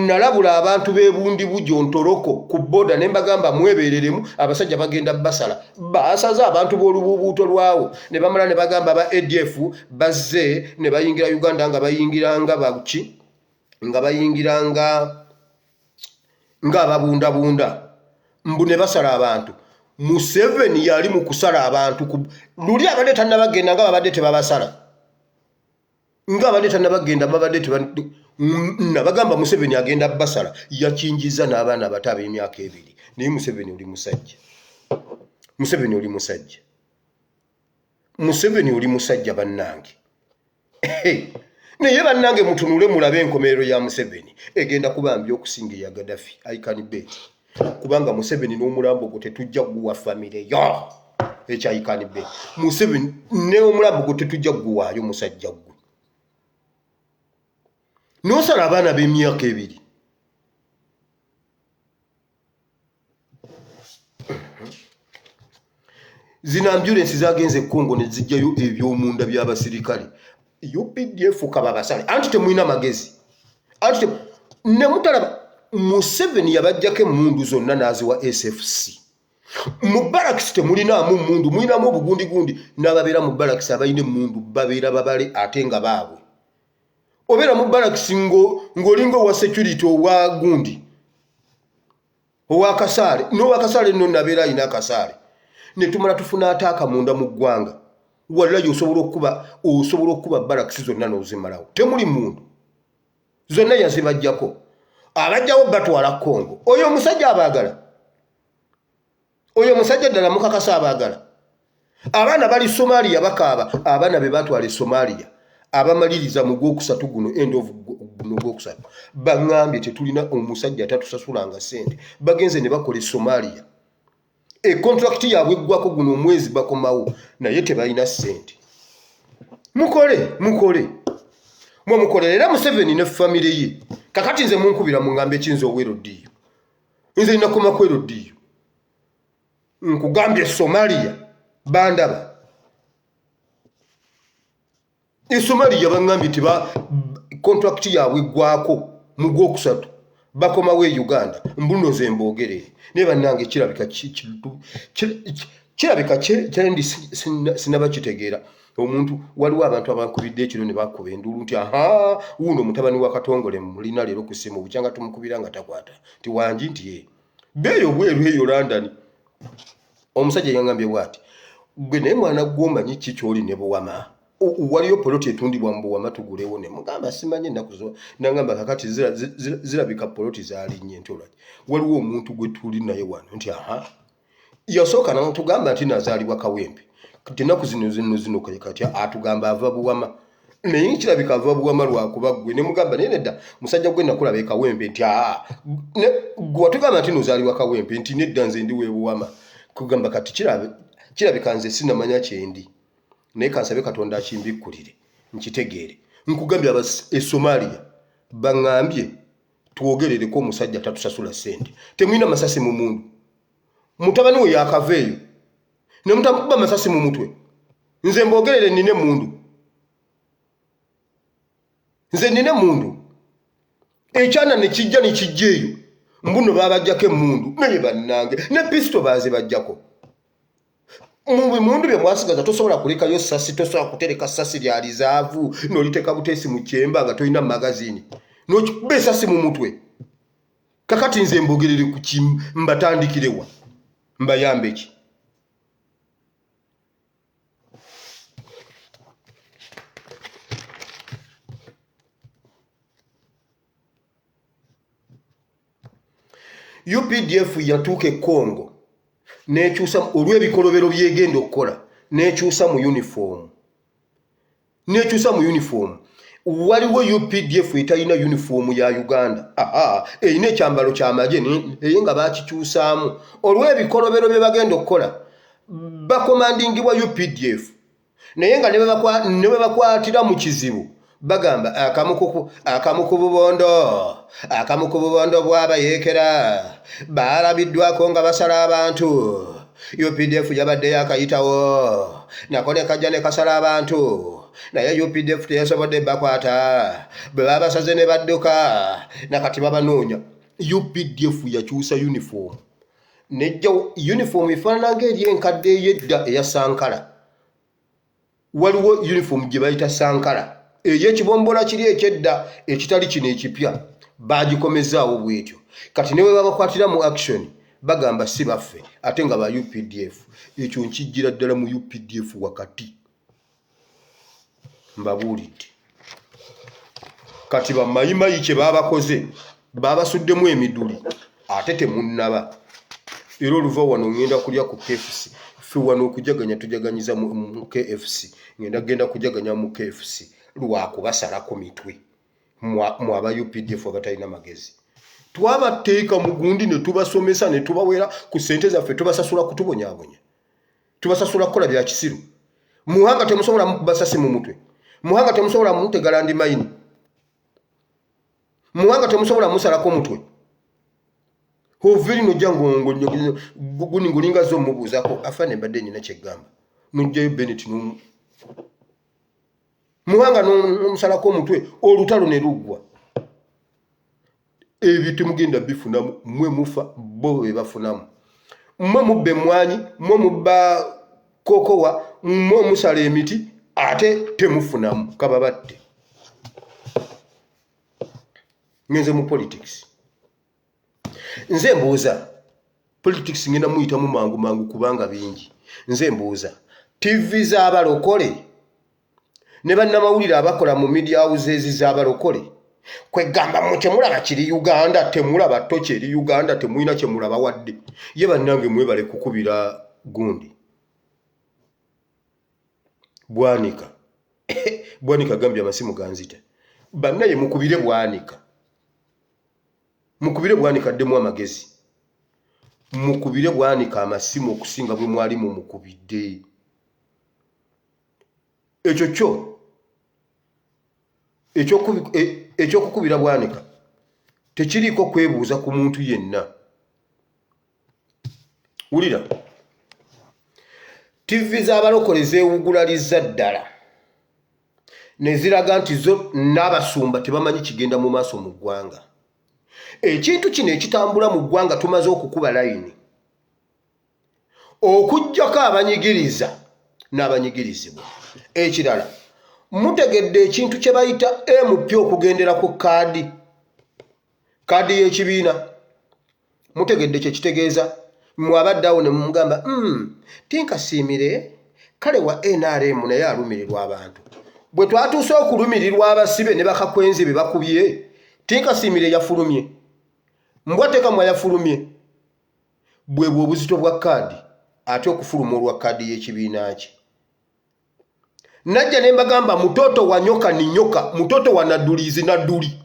Nalabula abantu b'ebundi bujo Ntoroko ku boda ne mbagamba mwebereremu, abasajja bagenda basala. Basaza abantu b'olubuubuuto lwawo ne bamala ne bagamba ba ADF bazze ne bayingira Uganda nga bayingiranga babuki nga bayingiranga nga ababundabunda. Mbu ne basala abantu. Museveni yali mu kusala abantu luli abadde tannabagenda nga babadde tebabasala. Nga abadde tannabagenda babadde nabagamba Museveni agenda basala, yakinjiza n'abaana bato ab'emyaka 2. Naye Museveni oli musajja bannange. Naye bannange mutunule mulabe enkomerero ya Museveni egenda kubambya okusinga ya Gaddafi. I can bet. Kubanga Museveni n'omulambo gwo tetujja guwa famire yo. Ekyo I can bet. Museveni n'omulambo gwo tetujja guwaayo musajja gwe. Nosala abaana b'emyaka 2. Zina ambulance zagenze Congo ne zijjayo ebyomunda by'abasirikale. UPDF kababasale. Anti temulina magezi. Anti ne mutalaba Museveni yabajjako emmundu zonna n'aziwa SFC. Mu barracks temulinaamu mmundu, mulinamu obugundi n'ababeera mu barracks abalina emmundu babeera babale ate nga baabwe. Obera mu barracks ng'olinga owa security owa gundi. Owa Kasale. N'owa Kasale nno nabeera alina akasaale. Ne tumala tufuna ataaka munda mu ggwanga. Wallahi osobola okuba barracks zonna n'ozimalawo. Temuli mmundu. Zonna yazibajjako. Abajjawo batwala Congo. Oyo omusajja abaagala. Oyo omusajja ddala mukakasa abaagala. Abaana bali Somalia bakaaba. Abaana be batwala Somalia. Abamaliriza mu Gwokusatu guno end of Gwokusatu. Bangambye tetulina omusajja atatusasulanga ssente. Bagenze ne bakola Somalia. Contract yaabwe eggwako guno omwezi bakomawo naye tebalina ssente. Mukole. Mukolera Museveni ne famire ye. Kakati nze munkubira mungambe kinzo owero ddiyo. Nze nina koma kwero ddiyo. Nkugambye Somalia bandaba. Somalia bangambye tiba contract yaabwe eggwako mu Gwokusatu. Bakomawo e Uganda. Mbuno ze mbogerere. Ne bannange kirabika kyendi sinabakitegeera. Omuntu waliwo abantu abakubidde ekiro ne bakuba enduulu nti wuno mutabani wa Katongole mulina leero ku ssimu bukyanga tumukubira nga takwata. Ti wanji nti ye. Beeyo bweru eyo London. Omusajja yangambye bwati, gwe naye mwana gw'omanyi ki ky'oli ne Buwama? Waliyo poloti etundibwa mu Buwama tugulewo ne mugamba simanyi ennaku zo. Nangamba kakati zirabika poloti zaalinnye ntolaki. Waliwo omuntu gwe tuli naye wano nti aha. Yasooka n'atugamba nti nazaalibwa Kawempe. Kati ennaku zino kati atugamba ava Buwama. Naye kirabika ava Buwama lwakuba gwe ne mugamba naye nedda musajja gwe nakulaba Kawempe nti gwe watugamba nti nozaalibwa Kawempe nti nedda nze ndi we Buwama. Kugamba kati kirabika nze sinamanya kyendi. Naye kansabe Katonda akimbikkulire nkitegeere. Nkugambye Somalia bangambye twogerereko omusajja tatusasula ssente. Temulina masasi mu mundu. Mutabani we yakaveeyo ne mutakuba masasi mu mutwe. Nze mbogerere nine mundu. Nze nine mundu. Ekyana ne kijja ne kijjeeyo. Mbuno babajjako emundu naye bannange ne pisto baaze bajjako. Mu mundu bye mwasigaza tosobola kulekayo sasi, tosobola kutereka sasi lya rizaavu n'oliteka buteesi mu kyemba nga tolina magazini n'okikuba esasi mu mutwe. Kakati nze mbogerere ku kimu mbatandikirewa mbayambe ki? UPDF yatuuka Congo nekyusa olw'ebikolobero byegenda okukola nekyusa mu uniform. Waliwo UPDF etalina uniform ya Uganda. Eyina ekyambalo ky'amagye naye nga bakikyusaamu olw'ebikolobero bye bagenda okukola. Bakomandingibwa UPDF naye nga ne bwe bakwatira mu kizibu bagamba akamu ku bubondo bw'abayeekera baalabiddwako nga basala abantu. UPDF yabadde yakayitawo nako ne kajja ne kasala abantu naye UPDF teyasobodde bakwata bwe babasaze ne badduka nakati babanoonya. UPDF yakyusa uniform nejja uniform efaanana ng'eryenkadde ey'edda eya Sankara. Waliwo uniform gye bayita Sankara ey'ekibombola kiri ekyedda ekitali kino ekipya bagikomezaawo bwetyo. Kati ne bwe babakwatira mu action bagamba si baffe ate nga ba UPDF. Ekyo nkijjira ddala mu UPDF wakati mbabuulidde. Kati bamayimayi kye babakoze babasuddemu emiduli ate temunnaba. Era oluva wano ngenda kulya ku KFC. Ffe wano okujaganya tujaganyiza mu KFC. Genda kujaganya mu KFC lwakubasalako mitwe mu aba UPDF abatalina magezi. Twabateeka mu gundi ne tubasomesa ne tubawera ku ssente zaffe tubasasula kutubonyaabonya. Tubasasula kukola bya kisiru. Muhanga temusobola basasi mu mutwe. Muhanga temusobola mutegala ndi mayini. Muhanga temusobola musalako mutwe. Hoviri nojango guni ngulinga zo mubuuzako afane mbadde nyina kyegamba. Nujjayo Bennett Muhanga n'omusalako omutwe olutalo ne luggwa. Ebyo temugenda bifunamu mmwe mufa bo be bafunamu. Mmwe mubbe mwanyi, mmwe mubba kokowa, mmwe musala emiti ate temufunamu kababatte. Ngenze mu politics. Nze mbuuza politics ngenda muyitamu mangu kubanga bingi. Nze mbuuza TV z'abalokole ne bannamawulire abakola mu media houses z'abalokole kwegamba mu temulaba kiri Uganda temulaba toche eri Uganda temuyina kyemulaba wadde ye bannange mwebale kukubira gundi. Bwanika Bwanika gambye amasimu ganzita bannaye mukubire Bwanika. Mukubire Bwanika ddemu amagezi. Mukubire Bwanika amasimu okusinga bwe mwali mu mukubidde. Ekyo kukubira Bwanika tekiriko kwebuuza ku muntu yenna. Wulira TV z'abalokole zeewugulalizza ddala ne ziraga nti zo n'abasumba tebamanyi kigenda mu maaso mu ggwanga. Ekintu kino ekitambula mu ggwanga tumaze okukuba layini okujjako abanyigiriza n'abanyigirizibwa. Ekirala mutegedde ekintu kye bayita MP okugendera ku kaadi y'ekibiina. Mutegedde kye kitegeeza mwabaddawo ne mumugamba tinkasiimire kale wa NRM naye alumirirwa abantu bwe twatuuse okulumirirwa abasibe ne bakakwenzi be bakubye tinkasiimire yafulumye mbwateka mwa yafulumye bwe bwobuzito bwa kaadi ate okufuluma olwa kaadi y'ekibiina kye najja ne mbagamba mutoto wa nyoka ni nyoka mutoto wa nadulizi naduli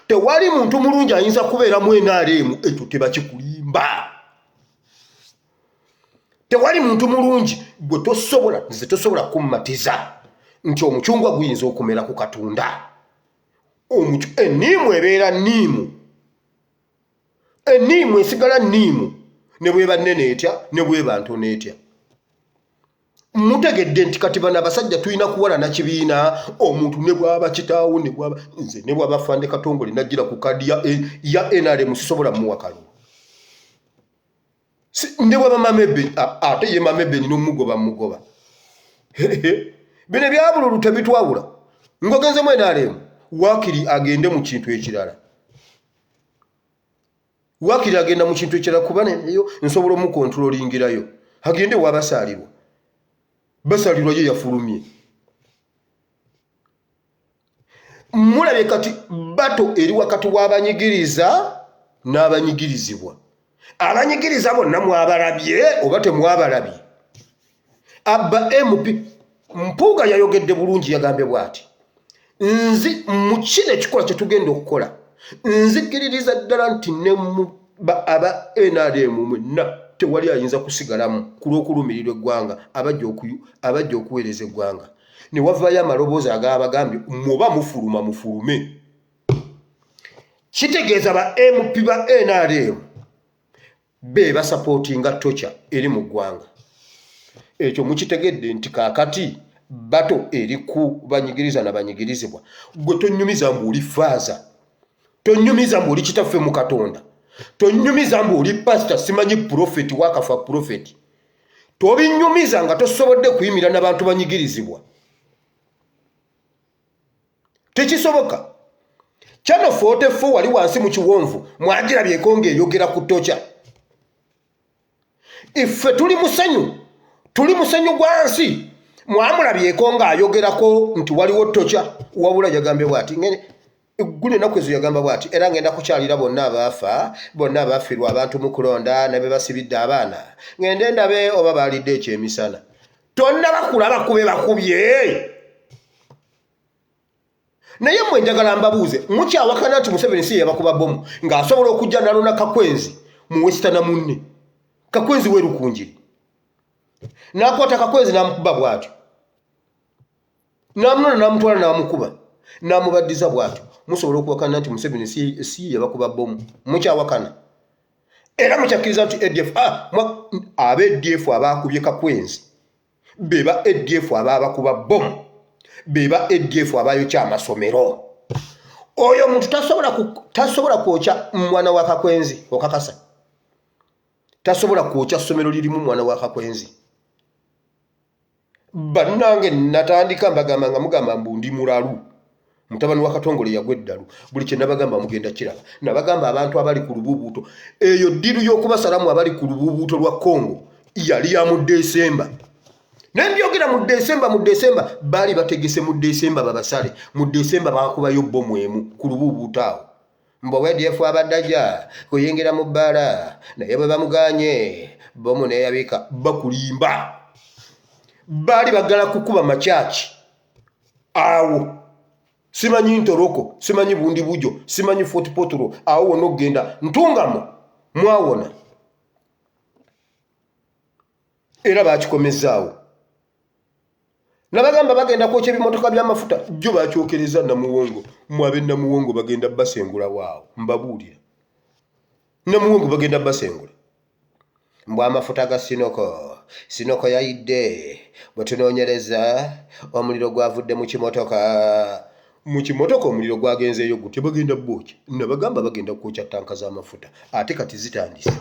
tewali muntu mulungi ayinza kubeera mu NRM ekyo tebakikulimba tewali muntu mulungi gwe tosobola nze tosobola kummatiza nti omucungwa guyinza okumera ku katunda enniimu ebeera nniimu enniimu esigala nniimu ne bweba nnene etya ne bweba ntono etya mutegedde nti kati bano abasajja tulina kuwalana kibiina omuntu ne bwaba kitaawo ne bwaba nze ne bwaba Fande Katongole najjira ku kadi ya NRM sisobola muwa kalulu ne bwaba Mamebe ate ye Mamebe nino mugoba bino byabululu tebitwawula ngogenze mu NRM wakiri agende mu kintu ekirala wakiri agenda mu kintu ekirala kuba neyo nsobola omukontrolingirayo agende wabasalirwa basalirwa ye yafulumye mulabye kati bato eri wakati w'abanyigiriza n'abanyigirizibwa abanyigiriza bonna mwabalabye oba temwabalabye abba MP Mpuuga yayogedde bulungi yagambye bw'ati nzi mu kino ekikola kye tugenda okukola nzikiririza ddala nti ne aba NRM mwenna tewali ayinza kusigalamu ku lw'okulumirirwa eggwanga abajja okuweereza eggwanga ne wavaayo amaloboozi agabagambye muba mufulume kitegeeza ba MP ba NRM be basapootinga tocha eri mu ggwanga ekyo mukitegedde nti kaakati bato eri ku banyigiriza n'abanyigirizibwa gwe tonnyumiza mbuuli faaza tonnyumiza mbuuli kitaffe mu Katonda tonnyumiza mbuuli pastor simanyi profeti wakafa profeti tobinnyumiza nga tosobodde kuyimira n'abantu banyigirizibwa tekisoboka Channel 44 wali wansi mu kiwonvu mwagirabyeko ng'eyogera ku tocha iffe tuli musenyu gwansi mwamulabyeko ng'ayogerako nti waliwo tocha wabula yagambye bw'ati gune nakwezo yagamba bw'ati era ngenda kukyalira bonna abaafirwa abantu mu kulonda ne be basibidde abaana ngende ndabe oba baalidde ekyemisana tonna bakulaba kube bakubye naye mmwe njagala mbabuuze mukyawakana nti Museveni si yabakuba bomu ng'asobola okujja nalona Kakwenzi mu wesitana munne Kakwenzi werukunjiri n'akwata Kakwenzi n'amukuba bw'atyo n'amunona n'amutwala n'amukuba n'amubaddiza bw'atyo musobola okuwakana nti Museveni si yabakuba bomu mukyawakana era mukyakkiriza nti ADF aba-ADF abaakubye Kakwenzi beba ADF ababakuba bomu beba ADF abayokya amasomero oyo omuntu tasobola kwokya mwana wa Kakwenzi okakasa tasobola kwokya ssomero lirimu mwana wa Kakwenzi bannange natandika mbagamba nga mugamba mbu ndi mulalu mutabani wa Katongole yagwa eddalu buli kye nabagamba mugenda kiraba nabagamba abantu abali ku lubuubuuto eyo ddiru y'okubasalamu abali ku lubuubuuto lwa Congo yali ya mu Desemba nembyogera mu Desemba baali bategese mu Desemba babasale mu Desemba bakubayo bomu emu ku lubuubuuto awo mbo ADF abaddaja kuyingira mu bbaala naye bwe bamuganye bomu neyabika bakulimba baali bagala kukuba makyaki awo simanyi Ntoroko simanyi Bundi Bujo simanyi Fort Potro awo wonna okgenda ntungamo mwawona era bakikomezaawo nabagamba bagenda kwokya ebimotoka by'amafuta jjo bakyokereza Namuwongo mwabe Namuwongo bagenda basengula waawo mbabuulira Namuwongo bagenda basengula mbwa amafuta ga Sinoko yayidde bwe tunoonyereza omuliro gwavudde mu kimotoka omuliro gwagenzeeyo gutya bagenda bwokya nabagamba bagenda kwokya tanka z'amafuta ate kati zitandise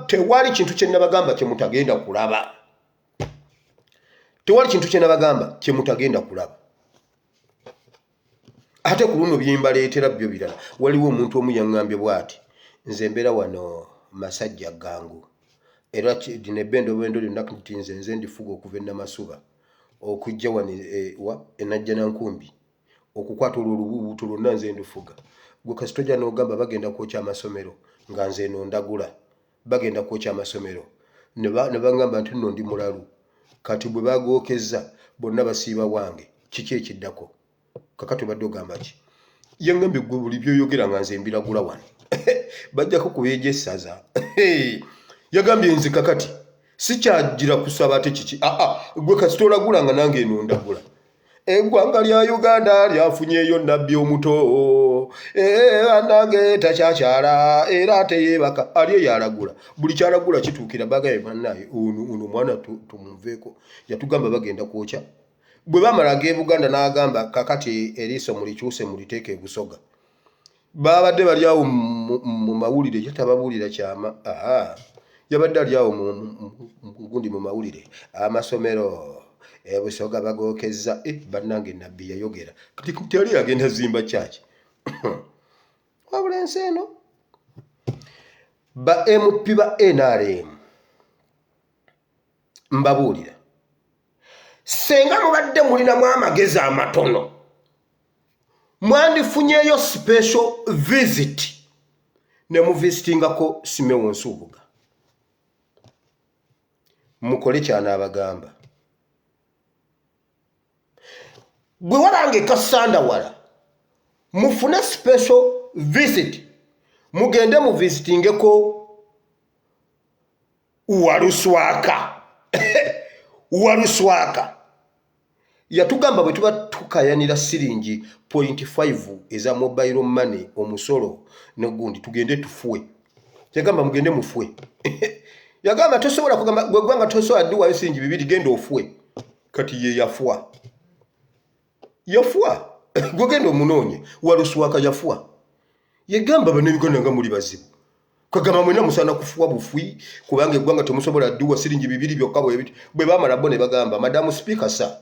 tewali kintu kye nabagamba kye mutagenda kulaba ate ku luno bye mbaleetera byo birala waliwo omuntu omu yaŋŋambye bw'ati nze mbeera wano Masajja gangu era dino ebbendo bwendo lyonna nti nze ndifuga okuva e Namasuba okujja wano Najjanankumbi okukwata olwo olubuubuuto lwonna nze ndifuga. Gwe kasita ojja n'ogamba bagenda kwokya amasomero nga nze eno ndagula, bagenda kwokya amasomero ne bagamba nti nno ndi mulalu, kati bwe bagookezza bonna basiiba wange, kiki ekiddako? Kakati obadde ogamba ki? Yangambye gwe buli byoyogera nga nze mbiragula wano bajjako kubeeja essaza. Yagambye nze kakati sikyagira kusaba ate kiki, gwe kasita olagula nga nange eno ndagula. Eggwanga lya Uganda lyafunyeyo nabbi omuto, nange takyakyala era ate yeebaka, ali eyo alagula. Buli kyalagula kituukira bagaye bannaye ono mwana tumuveeko, yatugamba bagenda kwokya. Bwe bamala ag'e Buganda n'agamba kakati eriiso mulikyuse muliteeke e Busoga. Babadde bali awo mu mawulire, yatababuulira kyama. Yabadde ali awo gundi mu mawulire, amasomero Busoga bagookezza. Bannange nabbi yayogera kati teyali agenda zimba kyaki. Wabula ensi eno ba MP ba NRM mbabuulira, senga mubadde mulinamu amagezi amatono mwandifunyeyo special visit ne muvisitingako Simeon Nsubuga, mukole kyanaabagamba. Bwe wabange kasanda wala mufune special visit mugende mu visitingeko Waluswaka. Waluswaka yatugamba bwe tuba tukayanira siringi 0.5 eza mobile money omusolo negundi tugende tufuwe. Yagamba mugende mufuwe. Yagamba tosobola kugamba gwe gwanga tosobola duwa siringi 2 genda ofuwe. Kati ye yafuwa. Yafuwa. Gwe genda omunonye. Waluswaka yafuwa. Yagamba bano Uganda nga muli bazibu. Kagamba mwena musana kufuwa bufwi kubanga eggwanga temusobola duwa siringi 2 byokka bwe bamala bo ne bagamba Madamu Speaker sa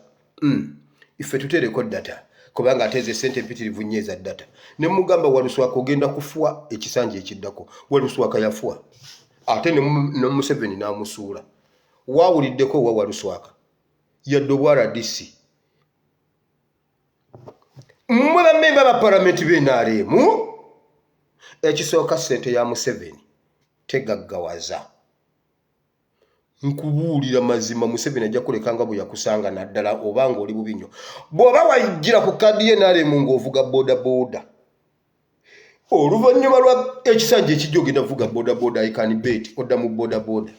ife tutereko data kubanga ateze sente mpitirivu nnyeza data ne mugamba Waluswaka ogenda kufuwa ekisanja ekiddako. Waluswaka yafuwa ate ne Museveni n'amusuula. Waawuliddeko wa Waluswaka yadde obwara DC mmwe bammemba ba palamenti b'NRM. Ekisooka sente ya Museveni tegaggawaza. Nkubuulira mazima Museveni ajja kulekanga bwe yakusanga naddala obanga oli bubi nnyo. Bw'oba wajjira ku kaddi y'NRM ng'ovuga boda oluvannyuma lwa ekisanja ekijja ogenda vuga boda I can bet odda mu boda.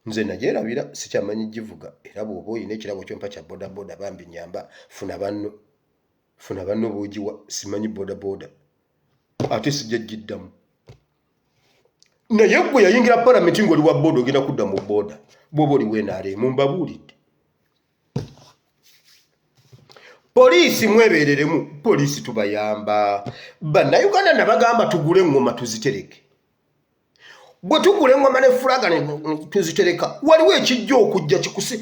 Nze nagyerabira sikyamanyi givuga era bw'oba oyina ekirabo kyompa kya boda bambi nyamba funa banno boogiwa simanyi boda ate sijja giddamu. Naye gwe yayingira palamenti ng'oli wa boda ogenda kudda mu boda bw'oba oli w'NRM mbabuulidde. Poliisi mwebeereremu, poliisi tubayamba. Bannayuganda nabagamba tugule engoma tuzitereke. Bwe tugula engoma ne fulaga tuzitereka waliwo ekijja okujja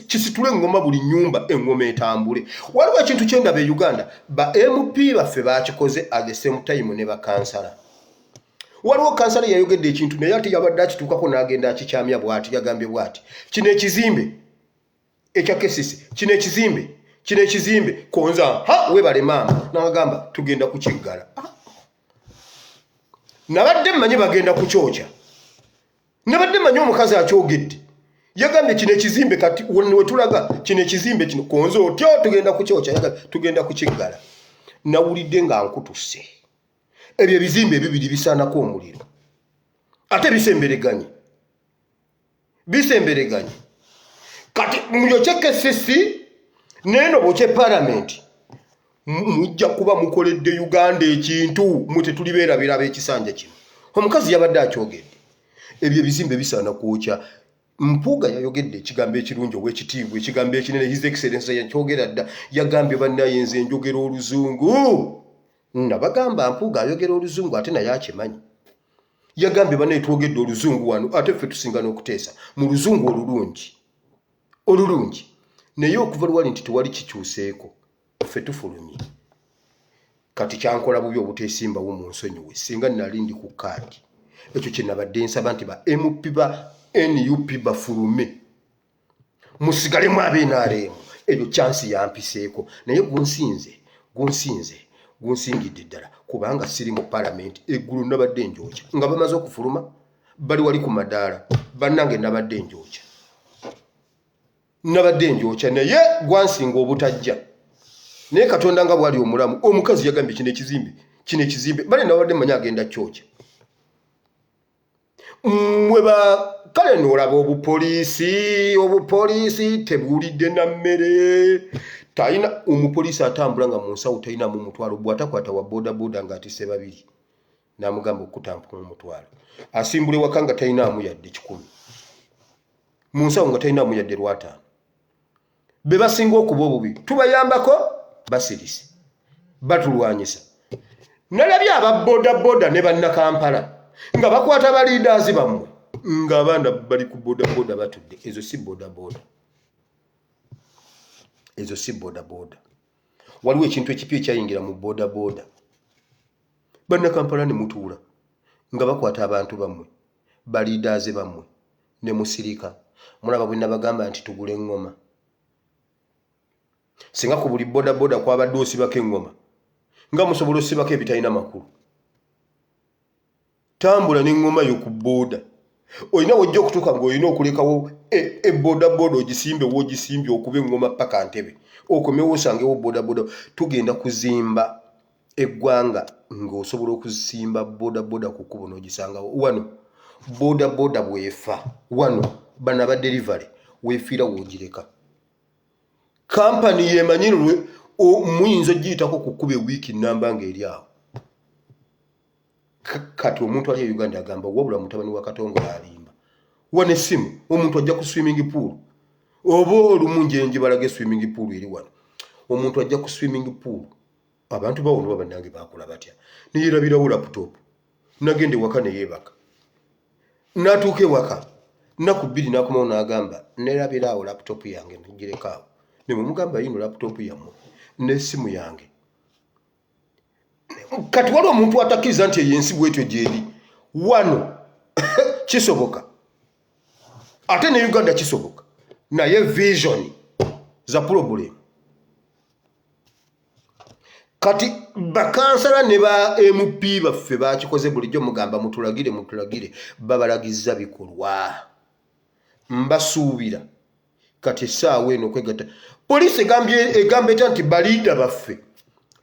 kisitule engoma buli nnyumba engoma etambule. Waliwo ekintu kyendaba e Uganda ba MP baffe bakikoze at the same time ne bakansala. Waliwo kansala yayogedde ekintu naye ate yabadde akituukako n'agenda akikyamya bw'ati yagambye bw'ati kino ekizimbe ekya Kesisi kino ekizimbe konza webale maama n'agamba tugenda kukiggala. Nabadde mmanyi bagenda kukyokya. Nabadde manyi omukazi akyogedde. Yagambye kino ekizimbe kati we tulaga kino ekizimbe kino konza otyo tugenda kukyokya tugenda kukiggala. Nawulidde nga nkutuse. Ebyo ebizimbe bibiri bisaanako omuliro. Ate bisembereganye. Kati muyokye Kesisi neno bokye palamenti. Mujja kuba mukoledde Uganda ekintu mute tulibeerabira ab'ekisanja kino. Omukazi yabadde akyogedde. Ebyo ebizimbe bisaana kwokya. Mpuuga yayogedde ekigambo ekirungi ow'ekitiibwa ekigambo ekinene His Excellency yakyogera dda yagambye bannaye nze njogera Oluzungu. Nabagamba Mpuuga ayogera Oluzungu ate naye akimanyi. Yagambye bannaye twogedde Oluzungu wano ate ffe tusinga n'okuteesa mu Luzungu olulungi naye okuva lwali nti tewali kikyuseeko ffe tufulumye. kati kyankola bubi obuteesimbawo mu nsonyiwe singa nali ndi ku kaadi ekyo kye nabadde nsaba nti ba MP ba NUP bafulume musigalemu ab'NRM ebyo chansi yampiseeko naye gunsingidde ddala kubanga siri mu parliament eggulu nabadde njoocha nga bamaze okufuluma bali wali ku madaala bannange nabadde njoocha naye gwansinga obutajja naye Katonda nga bwali omulamu omukazi yagambye kino ekizimbe bale nabadde manya agenda kyocha kale n'olaba obupoliisi tebuwulidde na mmere talina umupoliisi atambula nga mu nsawo talinamu omutwalo bw'atakwata wa bodaboda ng'atisse babiri n'amugamba okutampuka omutwalo asimbula ewaka nga talinaamu yadde 100 mu nsawo nga talinaamu yadde 5 be basinga okuba obubi tubayambako basirise batulwanyisa nalabye ababodaboda ne bannakampala nga bakwata baliidaazi bammwe nga abaana bali ku bodaboda batudde ezo si bodaboda waliwo ekintu ekipya ekyayingira mu bodaboda bannakampala ne mutuula nga bakwata abantu bammwe baliidaazi bammwe ne musirika mulaba bwe nabagamba nti tugule eŋŋoma singa ku buli bodaboda kwabadde osibako eŋŋoma nga musobola osibako ebitalina makulu tambula n'eŋŋoma yo ku booda olina wojja okutuuka ng'olina okulekawo bodaboda ogisimbye okuba eŋŋoma paka Ntebe okomewo osangewo bodaboda tugenda kuzimba eggwanga ng'osobola okuzimba bodaboda ku kkubo n'ogisangawo wano bodaboda bwefa wano bana ba delivery weefiira woogireka kampani yemanyirwe muyinza ogiyitako ku kkuba ewiiki nnamba ng'eri awo kati omuntu ali e Uganda agamba wabula mutabani wa Katongo alimba wane essimu omuntu ajja ku swimming pool oba olumu njenje balage swimming pool eri wano omuntu ajja ku swimming pool abantu bawulwa bannange bakola batya niyirabirawo laptop nagende waka neyeebaka natuuka ewaka nnaku 2 nakomawo n'agamba nerabiraawo laptop yange ngirekaawo ne mugamba yino laptop yammwe n'essimu yange kati waliwo omuntu atakkiriza nti eyensi bwetyo gyeri wano kisoboka ate ne Uganda kisoboka naye vision za problem kati bakansala ne ba MP baffe bakikoze bulijjo mugamba mutulagire babalagiza bikolwa mbasuubira kati essaawa eno kwegatta poliisi egambye nti baliida baffe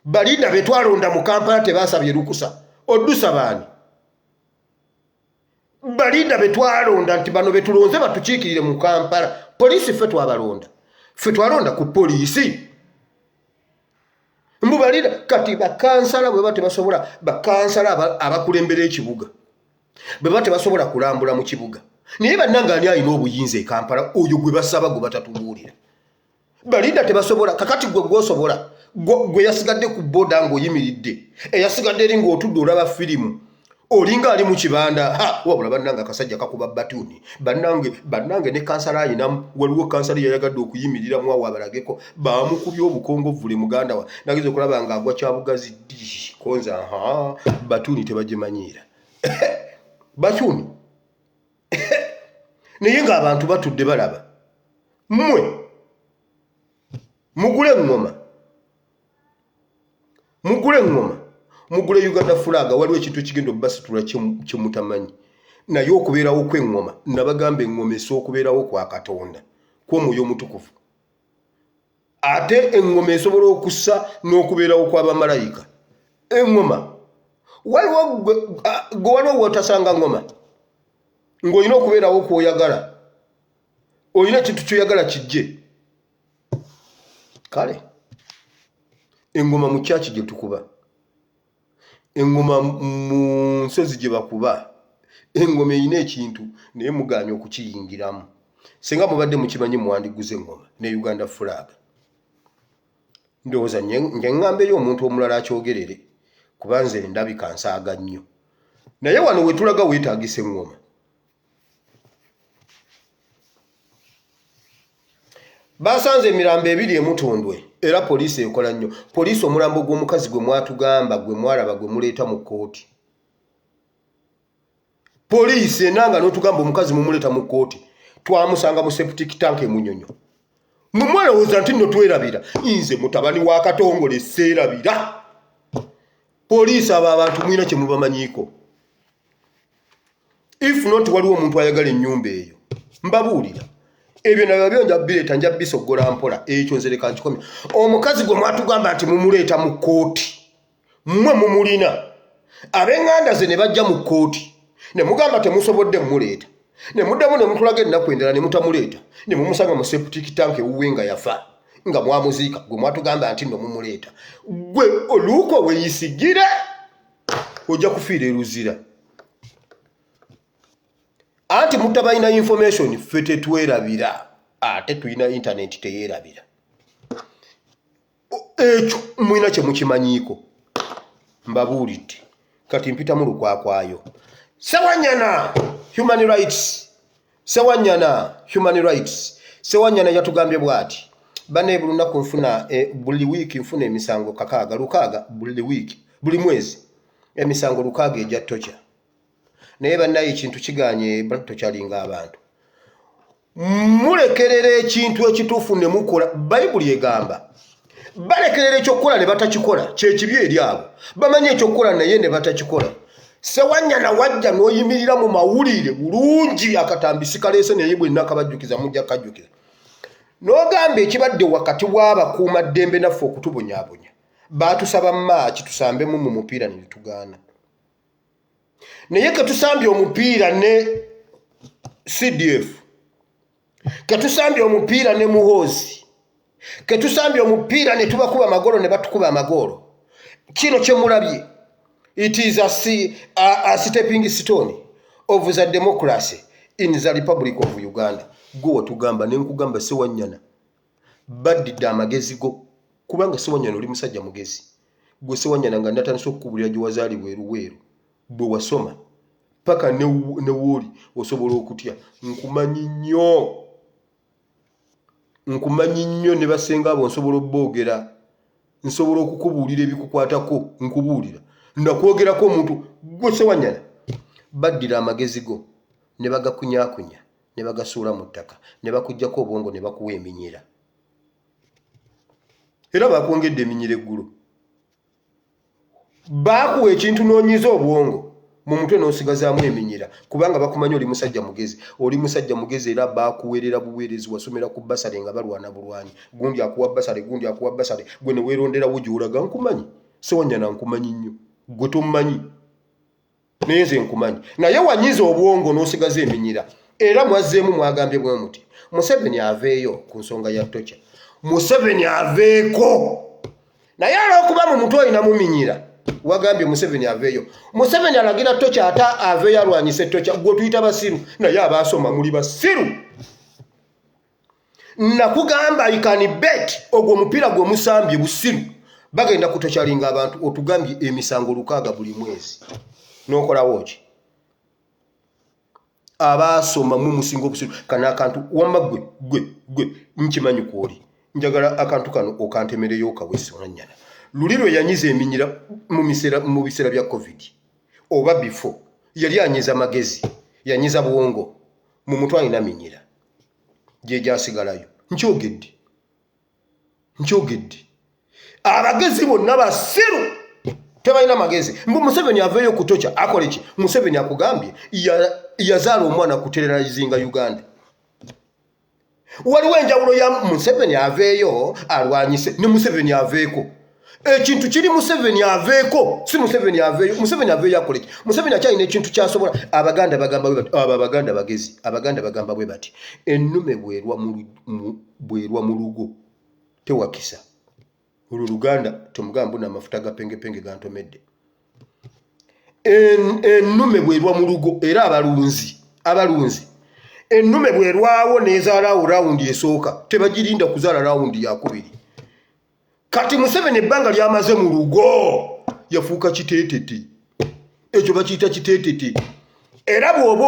baliida betwalonda mu Kampala tebasabye lukusa oddusa baani baliida betwalonda nti bano betulonze batukiikirire mu Kampala poliisi ffe twalonda ku poliisi mbu baliida kati bakansala bwe batebasobola bakansala abakulembera ekibuga bwe batebasobola kulambula mu kibuga naye bannange ani alina obuyinza e Kampala oyo gwe basaba gwe batatubuulira baliida tebasobola kakati gwe gwosobola gwe yasigadde ku boda ng'oyimiridde eyasigadde eri ng'otudde olaba firimu olinga ali mu kibanda wabula bannange akasajja kakuba batuuni bannange ne kansala ayinamu waliwo kansala yayagadde okuyimiriramu awo abalageko bamukubye obukongovule muganda wa nageze okulaba nga agwa kyabugazi konza batuuni tebagimanyiira batuuni naye ng'abantu batudde balaba mmwe mugule eŋŋoma mugule Uganda flag waliwo ekintu ekigenda obbasitula kyemutamanyi naye okubeerawo kw'eŋŋoma nabagamba eŋŋoma okubeerawo kwa Katonda kw'omwoyo omutukuvu ate eŋŋoma esobola okussa n'okubeerawo kw'abamalayika eŋŋoma waliwo wotasanga ŋŋoma ng'olina okubeerawo kw'oyagala olina ekintu ky'oyagala kijje kale eŋŋoma mu kyaki gye tukuba eŋŋoma mu nsozi gye bakuba eŋŋoma erina ekintu naye mugaanye okukiyingiramu singa mubadde mukimanyi mwandiguza eŋŋoma ne Uganda flag ndowooza nje ŋŋambeyo omuntu omulala akyogerere kuba nze ndabika nsaaga nnyo naye wano we tulaga weetaagisa eŋŋoma basanze emirambo 2 emutondwe era poliisi ekola nnyo. Poliisi omulambo gw'omukazi gwe mwatugamba gwe mwalaba gwe muleeta mu kkooti. Poliisi enanga n'otugamba omukazi mumuleeta mu kkooti twamusanga mu septic tank emunyonyo. Mumwalowooza nti nno twerabira. Nze mutabani wa Katongole seerabira. Poliisi abo abantu mwina kye mubamanyiiko. If not waliwo omuntu ayagala ennyumba eyo. Mbabuulira. Ebyo nabyo byonja bireeta nja bisogola mpola ekyo nzereka nkikomye. Omukazi gwe mwatugamba nti mumuleeta mu kkooti. Mmwe mumulina. Ab'enganda ze ne bajja mu kkooti. Ne mugamba temusobodde mumuleeta. Ne muddamu ne mutulaga ennaku endala ne mutamuleeta. Ne mumusanga mu septic tank ewuwe nga yafa. Nga mwamuziika gwe mwatugamba nti nno mumuleeta. Gwe oluuko weeyisigire ojja kufiira eruzira. Anti mutabalina information ffe tetwerabira. Ate tulina internet teyeerabira. Ekyo mwina kye mukimanyiiko. Mbabuulidde. Kati mpita mu lukwakwayo. Sewanyana human rights. Sewanyana human rights. Sewanyana yatugambye bwati. Bane bulunaku nfuna buli wiki nfuna emisango kakaaga lukaaga buli wiki buli mwezi emisango lukaaga ejja tocha. Naye bannaye ekintu kiganye tokyalinga abantu. Mulekerera ekintu ekituufu ne mukola. Bayibuli egamba balekerera ekyokukola ne batakikola kyekibi eri abo. Bamanye ekyokukola naye ne batakikola. Sewanyana wajja n'oyimirira mu mawulire bulungi akatambi kaleese naye bwenna kabajjukiza mujja kajjukiza. N'ogamba ekibadde wakati w'abakuuma ddembe naffe okutubonyaabonya. Baatusaba maaki tusambemu mu mupiira ne tugaana. Naye ketusambye omupiira ne CDF. Ketusambye omupiira ne Muhoozi. Ketusambye omupiira ne tubakuba amagolo ne batukuba amagolo. Kino kye mulabye. It is a stepping stone of the democracy in the Republic of Uganda. Go tugamba ne nkugamba Sewanyana. Baddidde amagezi go. Kubanga Sewanyana oli musajja mugezi. Gwe Sewanyana nga natandise okukubulira gye wazaalibwa eruweeru. Bwe wasoma. Paka ne wooli osobola okutya. Nkumanyi nnyo ne basenga abo nsobola obboogera. Nsobola okukubuulira ebikukwatako nkubuulira. Nakwogerako omuntu gwe Sewanyana. Baddira amagezi go ne bagakunyaakunya ne bagasuula mu ttaka ne bakuggyako obwongo ne bakuwa eminyira. Era bakwongedde eminyira eggulo. Baakuwa ekintu n'onyiza obwongo mu mutwe n'osigazaamu eminyira kubanga bakumanyi oli musajja mugezi. Oli musajja mugezi era baakuweerera buweerezi wasomera ku basale nga balwana bulwanyi. Gundi akuwa basale gundi akuwa basale gwe ne weeronderawo gy'olaga. Nkumanyi Sewanyana nkumanyi nnyo. Gwe tomumanyi. Naye nze nkumanyi. Naye wanyiza obwongo n'osigaza eminyira. Era mwazzeemu mwagambye bwe muti Museveni aveeyo ku nsonga ya tocha. Museveni aveeko. Naye olw'okuba mu mutwe olina muminyira wagambye Museveni aveeyo. Museveni alagira tocha ata aveeyo alwanyise tocha. Gwe tuyita basiru. Naye abaasoma muli basiru. Nakugamba you can bet ogwo mupiira gwe musambye busiru. Bagenda kutokyalinga abantu otugambye emisango lukaaga buli mwezi. N'okolawo ki? Abaasoma mu musingo obusiru. Kana akantu wamma gwe nkimanyi kwoli. Njagala akantu kano okantemereyo okawesi Sewanyana. Luli lwe yanyiza eminyira mu biseera bya COVID. Oba before. Yali anyiza magezi. Yanyiza bwongo. Mu mutwe alina minyira. Gye gyasigalayo. Nkyogedde. Abagezi bonna basiru. Tebalina magezi. Museveni aveeyo ku tocha akole ki? Museveni akugambye yazaala omwana kuterrorizinga Uganda. Waliwo enjawulo ya Museveni aveeyo alwanyise ne Museveni aveeko. Ekintu kiri Museveni aveeko si Museveni aveeyo. Museveni aveeyo akole ki? Museveni akyalina ekintu kyasobola. Abaganda bagamba bwe bati. Abaganda bagezi. Abaganda bagamba bwe bati. Ennume bwerwa mu lugo tewakisa. Luganda tumugamba na mafuta gapengepenge gantomedde. Ennume bwerwa mu lugo era abalunzi. Ennume bwerwawo nezaalawo rawundi esooka tebagirinda kuzaala rawundi yakubiri. Kati Museveni ebbanga lyamaze mu lugo yafuuka kiteetete. Ekyo bakiyita kiteetete. Era bw'oba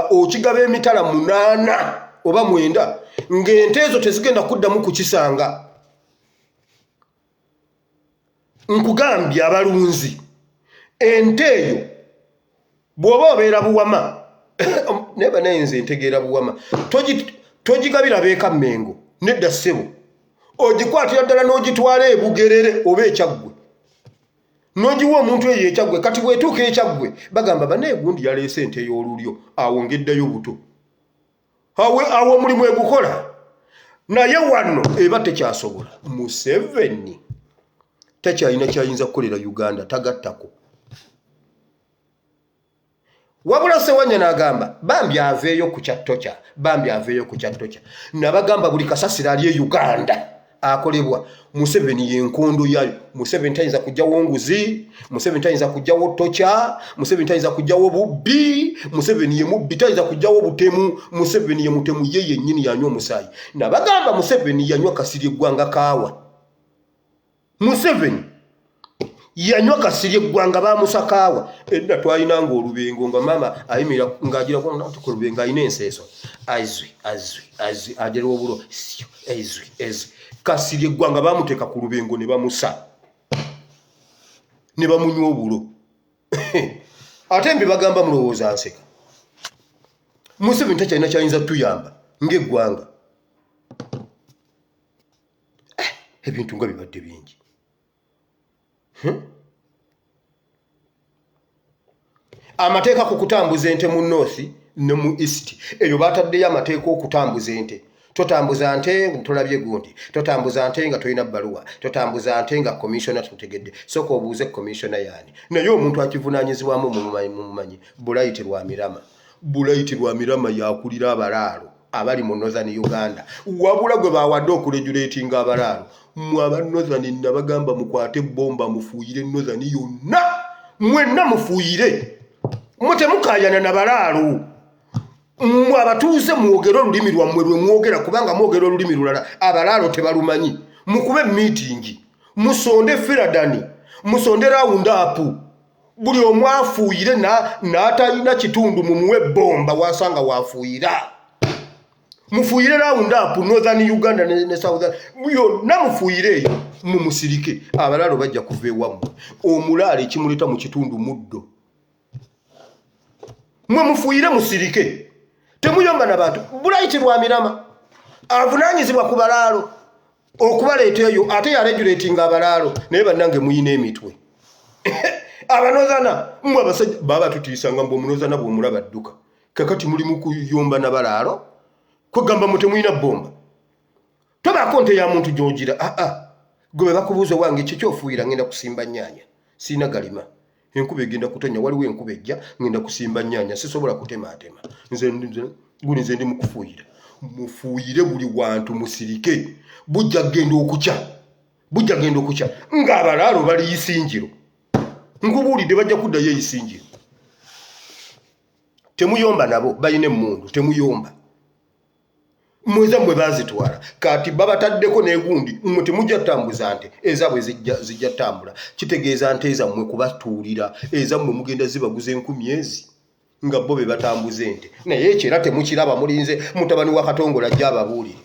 okigaba emitala 8 oba 9 ng'ente ezo tezigenda kuddamu kukisanga. nkugambye abalunzi ente eyo bw'oba obeera Buwama neba naye nze ntegeera Buwama togigabira beeka Mmengo nedda ssebo ogikwatira ddala n'ogitwala e Bugerere oba e Kyaggwe n'ogiwa omuntu eyo e Kyaggwe kati bw'etuuka e Kyaggwe bagamba banaye gundi yaleese ente y'olulyo awo ngeddayo buto awo omulimu egukola naye wano eba tekyasobola. Museveni takyalina kyayinza kukolera Uganda tagattako. Wabula Ssewanya n'agamba bambi aveeyo ku kyattocha nabagamba buli kasasiro ali e Uganda akolebwa. Museveni yenkondo yayo. Museveni tayinza kujjawo nguzi, Museveni tayinza kujjawo tocha, Museveni tayinza kujjawo bubbi, Museveni ye mubbi tayinza kujjawo butemu, Museveni ye mutemu ye yennyini yanywa omusaayi. Nabagamba Museveni yanywa kasiri eggwanga kaawa. Museveni yanywa kasiri eggwanga baamusakaawa. Edda twalinanga olubengo nga maama ayimira ng'agira ku lubengo ayina enseeso. Azwi ajera obulo ezwi kasiri eggwanga baamuteeka ku lubengo ne bamusa ne bamunywa obulo. Ate mbe bagamba mulowooza nseka. Museveni takyalina kyayinza tuyamba ng'eggwanga. Ebintu nga bibadde bingi. Amateeka ku kutambuza ente mu North ne mu East eyo bataddeyo amateeka okutambuza ente. Totambuza nte tulabye gundi, totambuza nte nga tolina bbaluwa, totambuza nte nga commissioner tutegedde. Sooka obuuze commissioner yani naye omuntu akivunaanyizibwamu mumumanyi. Bulayiti lwa mirama yakulira abalaalo abali mu Northern Uganda. Wabula gwe bawadde okuregulatinga abalaalo mu aba Northern nabagamba mukwate bomba mufuuyire Northern yonna mwenna mufuuyire mutemukayana na balaalo. Abatuuze mwogera olulimi lwammwe lwe mwogera kubanga mwogera olulimi lulala abalaalo tebalumanyi. Mukube meeting musonde Firadani musonde round up buli omu afuuyire n'atalina kitundu mumuwe bomba wasanga wafuuyira. Mufuuyire round up Northern Uganda ne Southern yonna mufuuyire eyo mumusirike abalaalo bajja kuva ewammwe. Omulaalo ekimuleta mu kitundu muddo mwe mufuuyire musirike. Temuyomba n'abantu. Bulayiti lwa mirama avunaanyizibwa ku balaalo okubaleeta eyo ate yaregulatinga abalaalo naye bannange muyina emitwe. Abanozana mmwe abasajja baba tutiisanga mbu omunozana bw'omulaba adduka kakati muli mu kuyomba n'abalaalo kwegamba mu temuyina bomba. Tobaako nte ya muntu gy'ogira gwe bakubuuza wange kikyofuuyira ngenda kusimba nnyaanya siina galima. Enkuba egenda kutonya waliwo enkuba ejja ngenda kusimba nnyaanya sisobola kutemaatema nze ndi mukufuuyira. Mufuuyire buli wantu musirike bujja genda okukya ng'abalaalo bali Isingiro. Nkubuulidde bajja kuddayo Isingiro. Temuyomba nabo balina emmundu temuyomba. Mweza mwe bazitwala kati babataddeko n'egundi mmwe temujja tambuza nte ezaabwe zijja tambula. Kitegeeza nte ezammwe kubatuulira ezammwe mugenda zibaguza 10,000 nga bo be batambuza ente naye ekyo era temukiraba mulinze mutabani wa Katongola ajja ababuulire.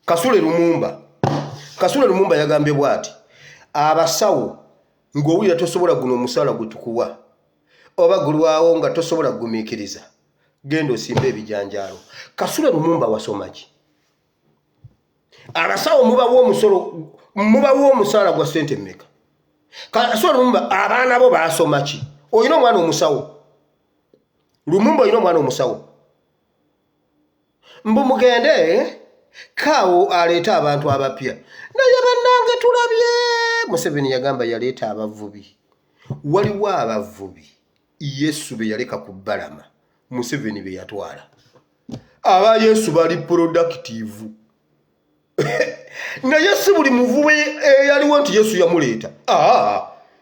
Kasule Lumumba yagambye bw'ati abasawo ng'owulira tosobola guno omusaala gwe tukuwa oba gulwawo nga tosobola gumiikiriza genda osimba ebijanjaalo. Kasule Lumumba wasoma ki? Abasawo mubawo omusaala gwa ssente mmeka? Kasule Lumumba abaana bo baasoma ki? Oyina omwana omusawo Lumumba oyina omwana omusawo mbu mugende kaawo aleeta abantu abapya naye bannange tulabye. Museveni yagamba yaleeta abavubi. Waliwo abavubi Yesu be yaleka ku Balama Museveni be yatwala. Aba Yesu bali productive naye si buli muvubi eyaliwo nti Yesu yamuleeta.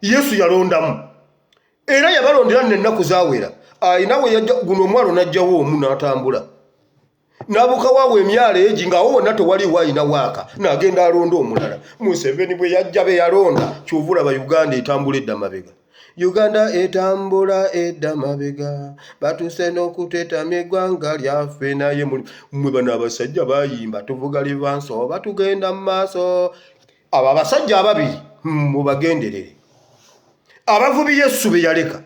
Yesu yalondamu era yabalondera n'ennaku zaawera. Nawe yajja guno omwalo n'ajjawo omu n'atambula n'abuka waawe emyalo egi nga wonna tewali wayina waaka n'agenda alonda omulala. Museveni bwe yajja be yalonda kyovula ba Uganda etambula edda mabega. Uganda etambula edda mabega batuse n'okutetamya eggwanga lyaffe naye mwe bano abasajja bayimba tuvuga livanso batugenda mu maaso. Abo abasajja ababiri mubagenderere. Abavubi Yesu be yaleka,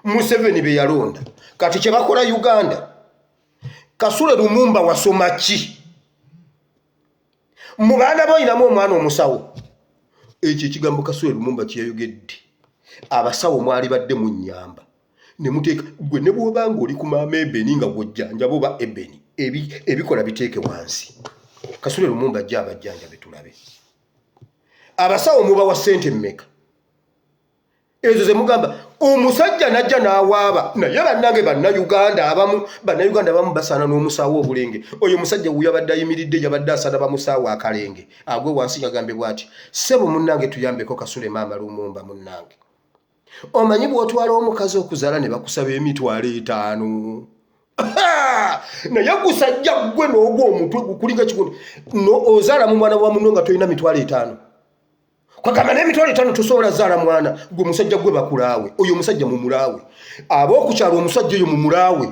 Museveni be yalonda. Kati kye bakola Uganda, Kasule Lumumba wasoma ki? Mu baana boyinamu omwana omusawo. Ekyo ekigambo Kasule Lumumba kyeyogedde. Abasawo mwali badde mu nnyamba. Ne muteeka gwe ne bw'obanga oli ku maama Ebeni nga gw'ojjanja boba Ebeni. Ebikola biteeke wansi. Kasule Lumumba ajja abajjanja betulabe. Abasawo mubawa ssente mmeka? Ezo ze mugamba omusajja najja n'awaaba naye bannange bannayuganda abamu basaana n'omusaawo obulenge. Oyo musajja wuyo abadde ayimiridde yabadde asana bamusaawo akalenge agwe wansi yagambe bw'ati ssebo munnange tuyambeko Kasule maama Lumumba munnange. Omanyi bw'otwala omukazi okuzaala ne bakusaba $5,000 naye gusajja gwe n'ogwa omutwe gukulinga kikundi ozaala mu mwana wa munno nga tolina $5,000. Kwagamba $5,000 tosobola zaala mwana gwe musajja gwe bakulaawe. Oyo musajja mumulaawe. Ab'okukyalo omusajja oyo mumulaawe.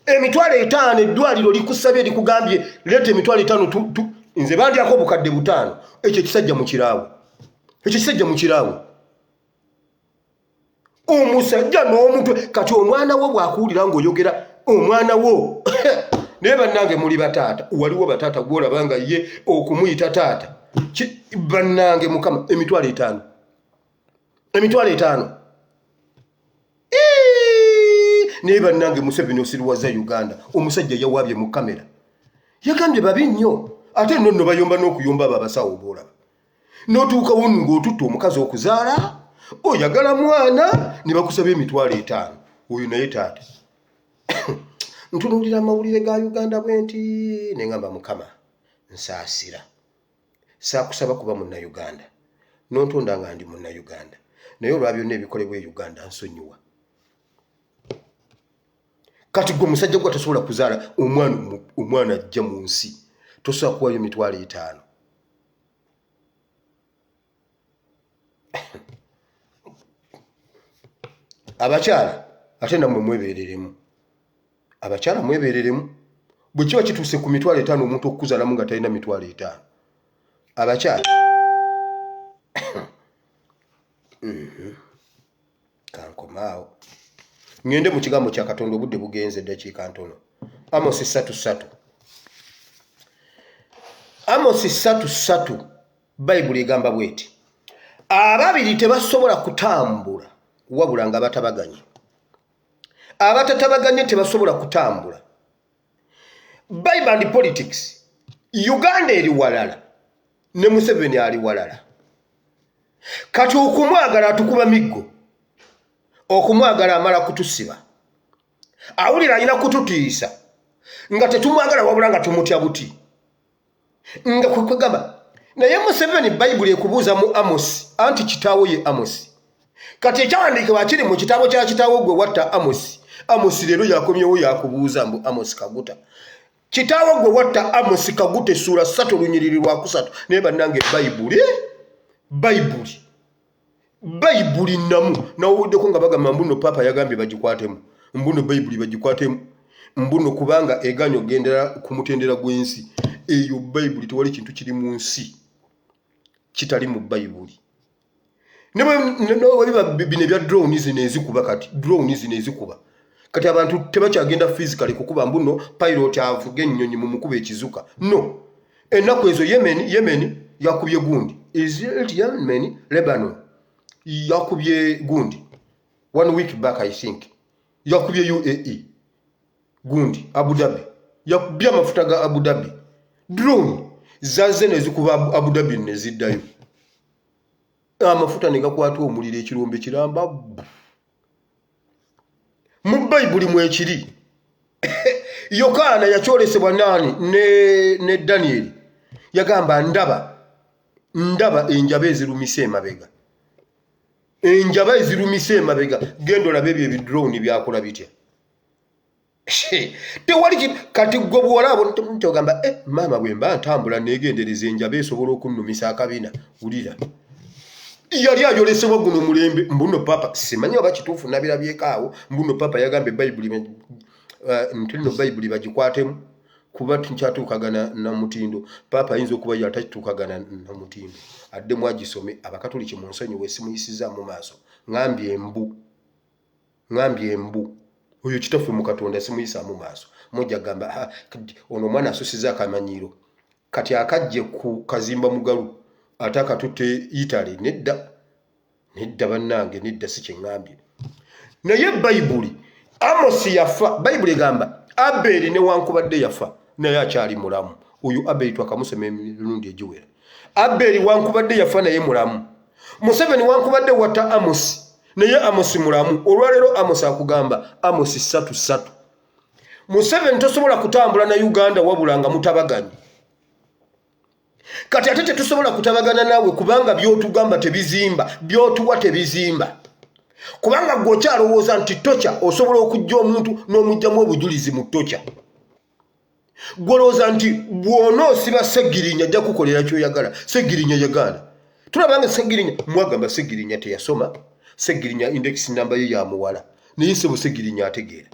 $5,000 eddwaliro likusabye likugambye leeta $5,000 nze bandyako obukadde 5. Ekyo kisajja mukiraawe. Ekyo kisajja mukiraawe. Omusajja n'omutwe kati omwana wo bw'akuwulira ng'oyogera omwana wo naye bannange muli bataata. Waliwo bataata gw'olaba nga ye okumuyita taata. Bannange mukama $5,000. $5,000. Naye bannange Museveni osiriwaza Uganda. Omusajja yawaabye mu kamera. Yagambye babi nnyo. Ate nno bayomba n'okuyomba abo abasawo boolaba. N'otuuka wunu ng'otutta omukazi okuzaala, oyagala mwana ne bakusaba $5,000. Oyo naye taata. Ntunuulira amawulire ga Uganda bwe nti ne ngamba mukama nsaasira. Saakusaba kuba munnayuganda. N'ontonda nga ndi munnayuganda. Naye olwa byonna ebikolebwa e Uganda nsonyiwa. Kati gwe musajja gwe tasobola kuzaala omwana ajja mu nsi. Tosobola kuwayo $5,000. Abakyala ate nammwe mwebeereremu. Abakyala mwebeereremu. Bwe kiba kituuse ku $5,000 omuntu okukuzaalamu nga talina $5,000. Abakyala kankomaawo ngende mu kigambo kya Katonda obudde bugenze eddakiika ntono. Amos 3:3. Amos 3:3 Bayibuli egamba bweti ababiri tebasobola kutambula wabula nga batabaganye. Abatatabaganye tebasobola kutambula. Bible and politics. Uganda eri walala ne Museveni ali walala. Kati okumwagala atukuba miggo. Okumwagala amala kutusiba. Awulira alina kututiisa. Nga tetumwagala wabula nga tumutya buti. Nga kwegamba naye Museveni Bayibuli ekubuuza mu Amos anti kitaawo ye Amos. Kati ekyawandiikibwa kiri mu kitabo kya kitaawo gwe watta Amos. Amos leero yakomyewo yakubuuza mbu Amos Kaguta. Kitaawo gwe watta Amos Kaguta essula 3 lunyiriri lwa 3. Naye bannange Bayibuli namu nawuddeko nga bagamba mbuno papa yagambye bagikwatemu. Mbuno Bayibuli bagikwatemu. Mbuno kubanga eganyo gendera ku mutendera gw'ensi. Eyo Bayibuli tewali kintu kiri mu nsi kitali mu Bayibuli. Nebiba bine bya drones nezikuba kati. Drones nezikuba. Kati abantu tebakyagenda physically kukuba mbuno pilot avuga ennyonyi mu mukuba ekizuka. No. Ennaku ezo Yemen yakubye gundi. Israel Yemen Lebanon yakubye gundi. 1 week back I think. Yakubye UAE gundi. Abu Dhabi yakubye amafuta ga Abu Dhabi. Drone zaze nezikuba Abu Dhabi neziddayo. Amafuta negakwata omuliro ekirombe kiramba. Mu Bayibuli mwekiri. Yokana yakyolesebwa nani ne Daniel. Yagamba ndaba enjaba ezirumise emabega. Enjaba ezirumise emabega. Gendo labe ebyo drone byakola bitya. Tewali kati gwe bwolabo ntogamba mama bwe mba ntambula negendereza enjaba esobola okunnumisa akabina. Ulira. yali ayolesebwa guno mulembe mbuno papa simanyi oba kituufu nabirabyekaawo mbuno papa yagambe Bayibuli ntino Bayibuli bagikwatemu kuba tukyatuukagana na mutindo papa ayinza okuba yatatuukagana na mutindo adde mwagisome abakatoliki mu nsonyi wesimuyisiza mu maaso ngambye embu oyo kitaffe mu Katonda simuyisa mu maaso mujja gamba ono mwana asusiza akamanyiro kati akajje ku kazimba mugalu ataka tutte Italy nedda bannange nedda si kyengambye naye Bayibuli Amos yafa Bayibuli egamba Abeli ne wankubadde yafa naye akyali mulamu oyo Abeli twakamusema emirundi egiwera Abeli wankubadde yafa naye mulamu Museveni wankubadde wata Amos naye Amos mulamu olwaleero Amos akugamba Amos 3:3 Museveni tosobola kutambula na Uganda wabula nga mutabaganye kati ate tetusobola kutabagana nawe kubanga byotugamba tebizimba byotuwa tebizimba kubanga gwokyalowooza nti tocha osobola okujja omuntu n'omujjamu obujulizi mu tocha gwolowooza nti bw'onoosiba Segirinya ajja kukolera kyoyagala Segirinya yagaana tulabanga Segirinya mwagamba Segirinya teyasoma Segirinya index namba ye ya muwala naye sebo Segirinya ategeera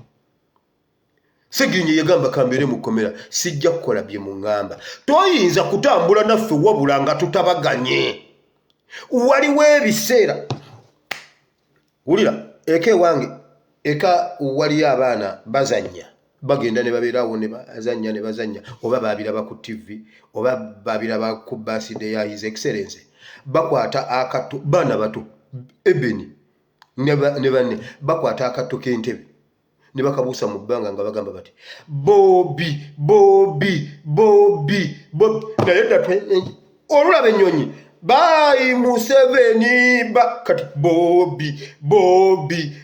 Segirinya yagamba kambere mukomera sijja kukola bye mungamba toyinza kutambula naffe wabula nga tutabaganye waliwo ebiseera wulira eke wange eka wali abaana bazanya bagenda ne babeerawo ne bazanya oba babiraba ku TV oba babiraba ku birthday ya His Excellency bakwata akato bana bato ebeni ne banne bakwata akato k'entebe ne bakabuusa mu bbanga nga bagamba bati Bobi naye ddatwe olulaba ennyonyi bayi Museveni kati Bobi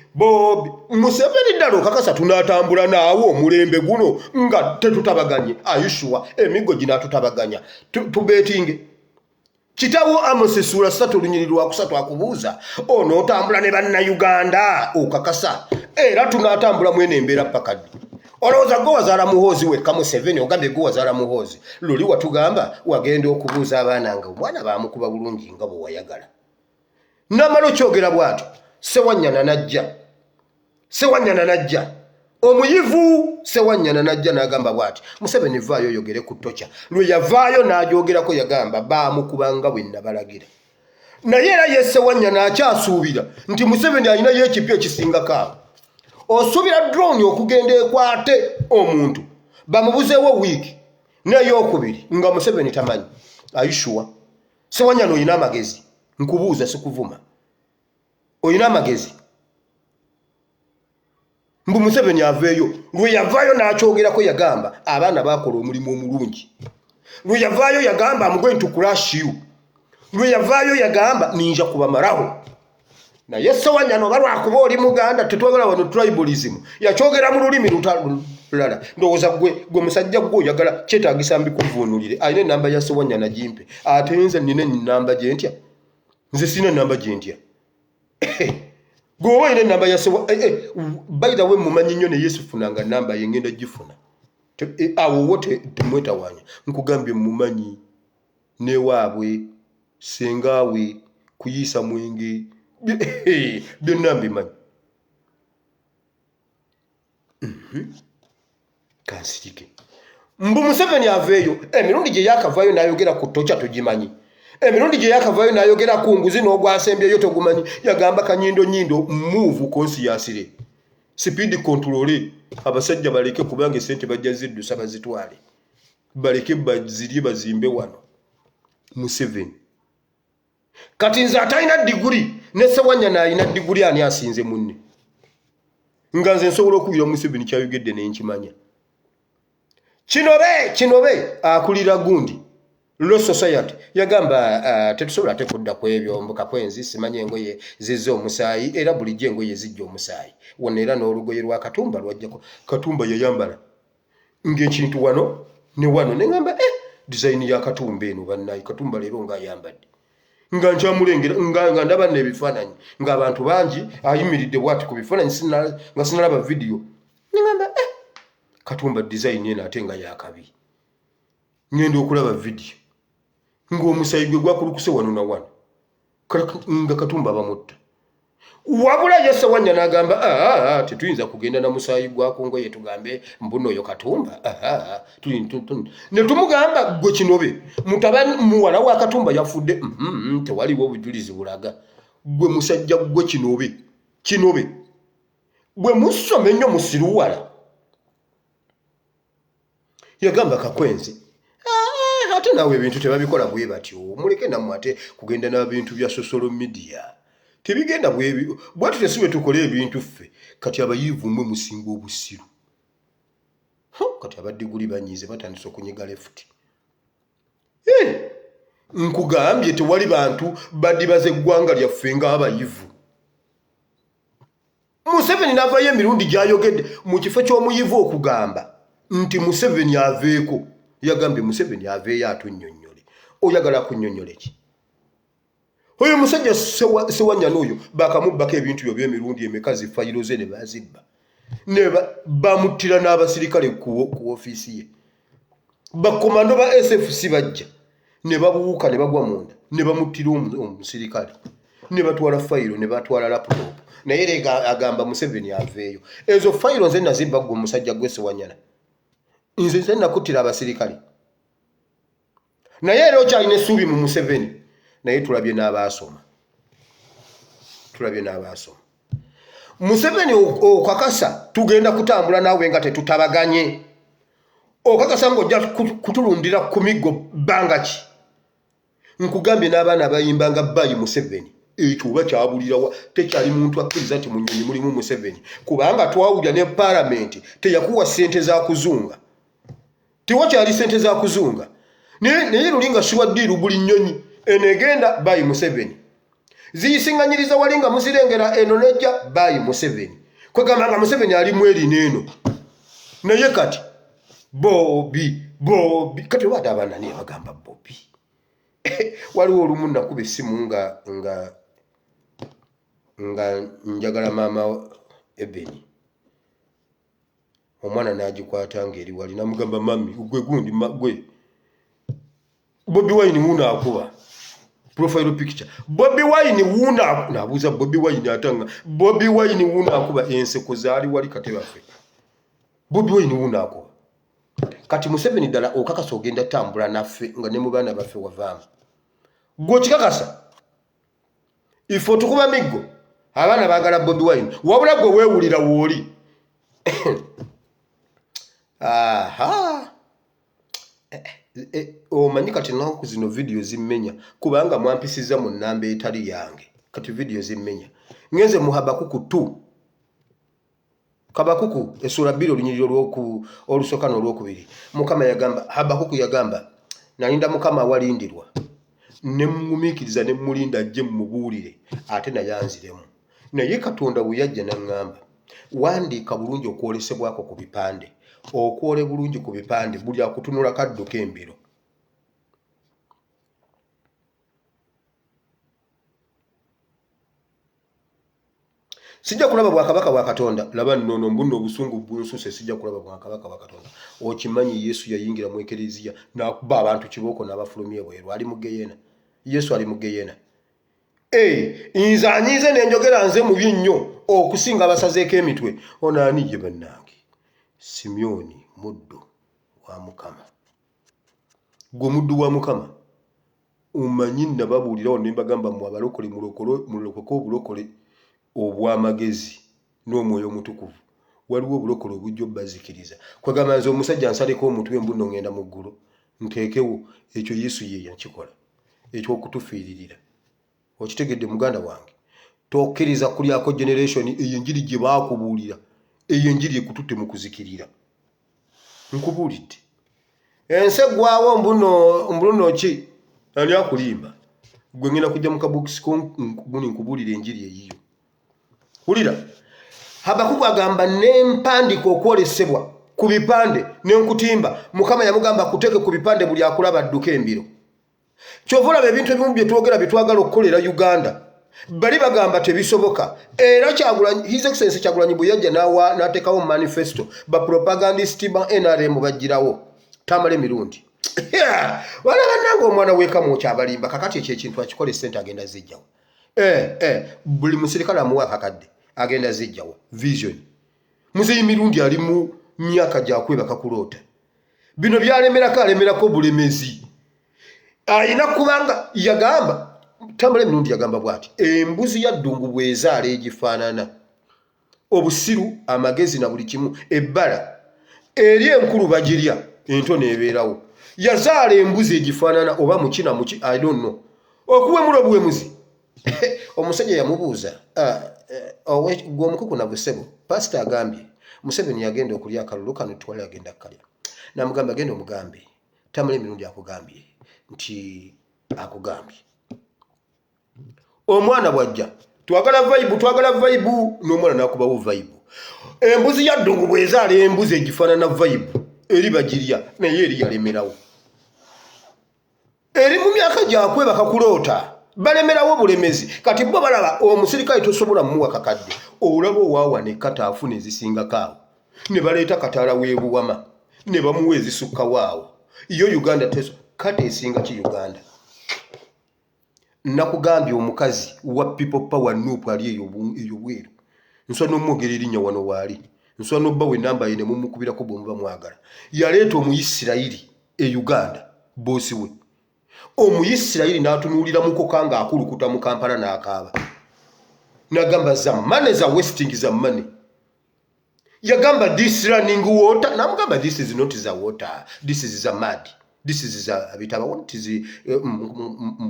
Museveni ddala okakasa tunatambula naawe omulembe guno nga tetutabaganye ayushua emigo ginatutabaganya tubetinge kitawo Amos sura 3 lunyiri lwa 3 akubuuza ono otambula ne banna Uganda okakasa era tunatambula mwene embeera pakadi olowooza gwe wazaala muhoozi wekka Museveni ogambe gwe wazaala muhoozi luli watugamba wagenda okubuuza abaana nga omwana baamukuba bulungi nga bwe wayagala namala okyogera bw'atyo Sewanyana najja omuyivu Sewanyana najja n'agamba bw'ati Museveni vaayo oyogere ku tocha lwe yavaayo n'agyogerako yagamba baamukubanga bwe nabalagira naye era ye Sewanyana akyasuubira nti Museveni alinayo ekipya ekisingako awo osuubira drone okugenda ekwate omuntu bamubuzeewo wiiki n'eyokubiri nga Museveni tamanyi ayishuwa Sewanyana oyina amagezi nkubuuza sikuvuma oyina amagezi mbu Museveni aveeyo lwe yavaayo n'akyogerako yagamba abaana baakola omulimu omulungi lwe yavaayo yagamba I'm going to crush you lwe yavaayo yagamba ninja kubamalawo naye Sewanyana oba lwakuba oli Muganda tetwagala wano tribalism yakyogera mu lulimi lulala ndowooza gwe musajja gwe oyagala kyetaagisa mbikuvuunulire alina enamba ya Sewanyana gimpe ate nze nina enamba gye ntya nze sina enamba gye ntya gwe oba olina enamba ya by the way mumanyi nnyo ne Yesu funanga namba ye ngenda gifuna awo wo temwetawanya nkugambye mumanyi newaabwe sengaawe kuyiisa mwenge byonna mbimanyi kansirike mbu Museveni aveeyo emirundi gye yakavaayo n'ayogera ku tocha tugimanyi emirundi gye yakavaayo n'ayogera ku nguzi n'ogwasembyeyo togumanyi yagamba kanyindo move konsiyasire speed control abasajja baleke kubanga esente bajja ziddusa bazitwale baleke bazirye bazimbe wano Museveni kati nze atalina diguri ne Sewanyana alina diguri ani asinze munne nga nze nsobola okubira Museveni kyayogedde n'enkimanya kinobe akulira gundi Law Society yagamba tetusobola tekudda ku ebyo mbuka kwenzi simanyi engoye zizze omusaayi era bulijjo engoye zijja omusaayi wonna era n'olugoye lwa Katumba lwajjako Katumba yayambala ng'ekintu wano ne wano ne ngamba design ya Katumba eno bannayi Katumba leero ng'ayambadde nga nkyamulengera nga ndaba n'ebifaananyi ng'abantu bangi ayimiridde bw'ati ku bifaananyi nga sinalaba video ne ngamba Katumba design eno ate nga yakabi ngenda okulaba video ng'omusaayi gwe gwakulukuse wano na wano nga Katumba bamutta wabula Yese wanya n'agamba tetuyinza kugenda na musaayi gwako ngoye tugambe mbuno oyo Katumba ne tumugamba gwe Kinobe mutabani muwala wa Katumba yafudde tewaliwo obujulizi bulaga gwe musajja gwe Kinobe bwe musome nnyo musiruwala yagamba Kakwenzi ate nawe ebintu tebabikola bwe batyo muleke nammwe ate kugenda n'ebintu bya social media tebigenda bwatu tesiwe tukole ebintu ffe kati abayivu mwe musinga obusiru kati abadiguli banyize batandise okunyiga lefuti nkugambye tewali bantu badibaze eggwanga lyaffe ng'abayivu Museveni n'avaayo emirundi gy'ayogedde mu kifo ky'omuyivu okugamba nti Museveni aveeko yagambye Museveni aveeyo atunnyonnyole oyagala kunnyonnyola ki oyo musajja Sewanyana oyo bakamubbako ebintu byo by'emirundi emeka zifayiro ze ne bazibba ne bamuttira n'abasirikale ku ofiisi ye bakomando ba SFC bajja ne babuuka ne bagwa munda ne bamuttira omusirikale ne batwala fayiro ne batwala laptop naye lega agamba Museveni aveeyo ezo fayiro nze nazibba gwe musajja gwe Sewanyana nze nakuttira abasirikale naye era okyalina essuubi mu Museveni naye tulabye n'abaasoma Museveni okakasa tugenda kutambula naawe nga tetutabaganye okakasa ng'ojja kutulundira ku miggo bbanga ki nkugambye n'abaana abayimbanga Bayi Museveni ekyo oba kyabulirawa tekyali muntu akkiriza ti mu nnyonyi mulimu Museveni kubanga twawulira ne paalamenti teyakuwa ssente za kuzunga tiwakyali ssente za kuzunga naye lulinga siwaddiiru buli nnyonyi enegenda Bayi Museveni ziyisinganyiriza wali nga muzirengera eno nejja Bayi Museveni kwegamba nga Museveni ali mweri n'eno naye kati Bobi kati wata abaana niye bagamba Bobi waliwo olumu nakuba essimu nga njagala maama Ebeni omwana n'agikwata ng'eri wali namugamba mami gwe gundi gwe Bobi Wine wuna akuba profile picture Bobi Wine wuna nabuuza Bobi Wine atanga Bobi Wine wuna akuba enseko zaali wali katebaffe Bobi Wine wuna akuba kati Museveni ddala okakasa ogenda tambula naffe nga ne mu baana baffe wavaamu gwe kikakasa ifo tukuba miggo abaana baagala Bobi Wine wabula gwe weewulira wooli omanyi kati naku zino video zimmenya kubanga mwampisiza mu nnamba etali yange kati video zimmenya ngenze mu Habakkuk 2 essula 2 olunyiriro olusooka n'olwokubiri Mukama yagamba Habakkuk yagamba nalinda Mukama awalindirwa ne mmumiikiriza ne mulinda ajje mmubuulire ate nayanziremu naye Katonda bwe yajja n'aŋŋamba wandiika bulungi okwolesebwako ku bipande okwole bulungi ku bipande buli akutunula kadduka embiro sijja kulaba bwakabaka bwa Katonda laba nnono mbuno obusungu bunsuse sijja kulaba bwakabaka bwa Katonda okimanyi Yesu yayingira mu ekleziya n'akuba abantu kibooko n'abafulumye bweru ali mu Geyena Yesu ali mu Geyena nze anyize n'enjogera nze mubi nnyo okusinga abasazeeko emitwe onaani gye bannange Simyoni muddu wa Mukama gwe muddu wa Mukama umanyi nababuulirawo ne mbagamba mu abalokole mulokoke obulokole obw'amagezi n'omwoyo omutukuvu waliwo obulokole obujja obbazikiriza kwegamba nze omusajja nsaleko omutwe mbuno ngenda mu ggulu nteekewo ekyo Yesu ye yakikola eky'okutufiiririra okitegedde muganda wange tokkiriza kulyako generation eyo enjiri gye baakubuulira eyo enjiri ekututte mu kuzikirira nkubuulidde ensi eggwawo mbuno ki ani akulimba gwe ngenda kujja mu kabukisi nkubuulira enjiri eyiyo ulira Habakkuk agamba n'empandika okwolesebwa ku bipande n'enkutimba Mukama yamugamba akuteke ku bipande buli akulaba adduka embiro kyova olaba ebintu ebimu bye twogera bye twagala okukolera Uganda bali bagamba tebisoboka era His Excellency Kyagulanyi bwe yajja n'ateekawo manifesto bapropagandist ba NRM bajjirawo tamale emirundi wala bannange omwana w'ekamu okyabalimba kakati ekyo ekintu akikole ssente agenda zijjawo buli musirikale amuwa akakadde agenda zijjawa vision muzeyi mirundi ali mu myaka gyakwebaka kuloota bino byalemerako alemerako bulemezi ayina kubanga yagamba tambula emirundi yagamba bwati embuzi ya ddungu bwezaala egifaanana obusiru amagezi na buli kimu ebbala eri enkulu bagirya ento nebeerawo yazaala embuzi egifaanana oba mukina muki I don't know okuwemula obuwemuzi omusajja yamubuuza gwe omukuku na Busebo pasita agambye Museveni yagenda okulya akalulu kano twali agenda kalya namugamba agenda omugambe tamula emirundi akugambye nti akugambye omwana bwajja twagala vibe n'omwana nakubawo vibe embuzi ya ddungu bwezaala embuzi egifaanana vibe eri bagirya naye eri yalemerawo eri mu myaka gyakwebaka kuloota balemerawo bulemezi kati bo balaba omusirikale tosobola mumuwa kakadde olaba owaawa ne kataafu ne zisingako awo ne baleeta kataala w'ebuwama ne bamuwa ezisukkawo awo yo Uganda teso kati esinga ki Uganda nakugambye omukazi wa people power nupu ali eyo bweru nswa n'omwogera erinnya wano waali nswa n'obba we namba ye ne mumukubirako bwe muba mwagala yaleeta omuyisirayiri e Uganda boosi we omuyisirayiri n'atunuulira mukoka ng'akulukuta mu Kampala n'akaaba nagamba za money za wasting za money yagamba this running water namugamba this is not za water this is za mud this is za bitaba what is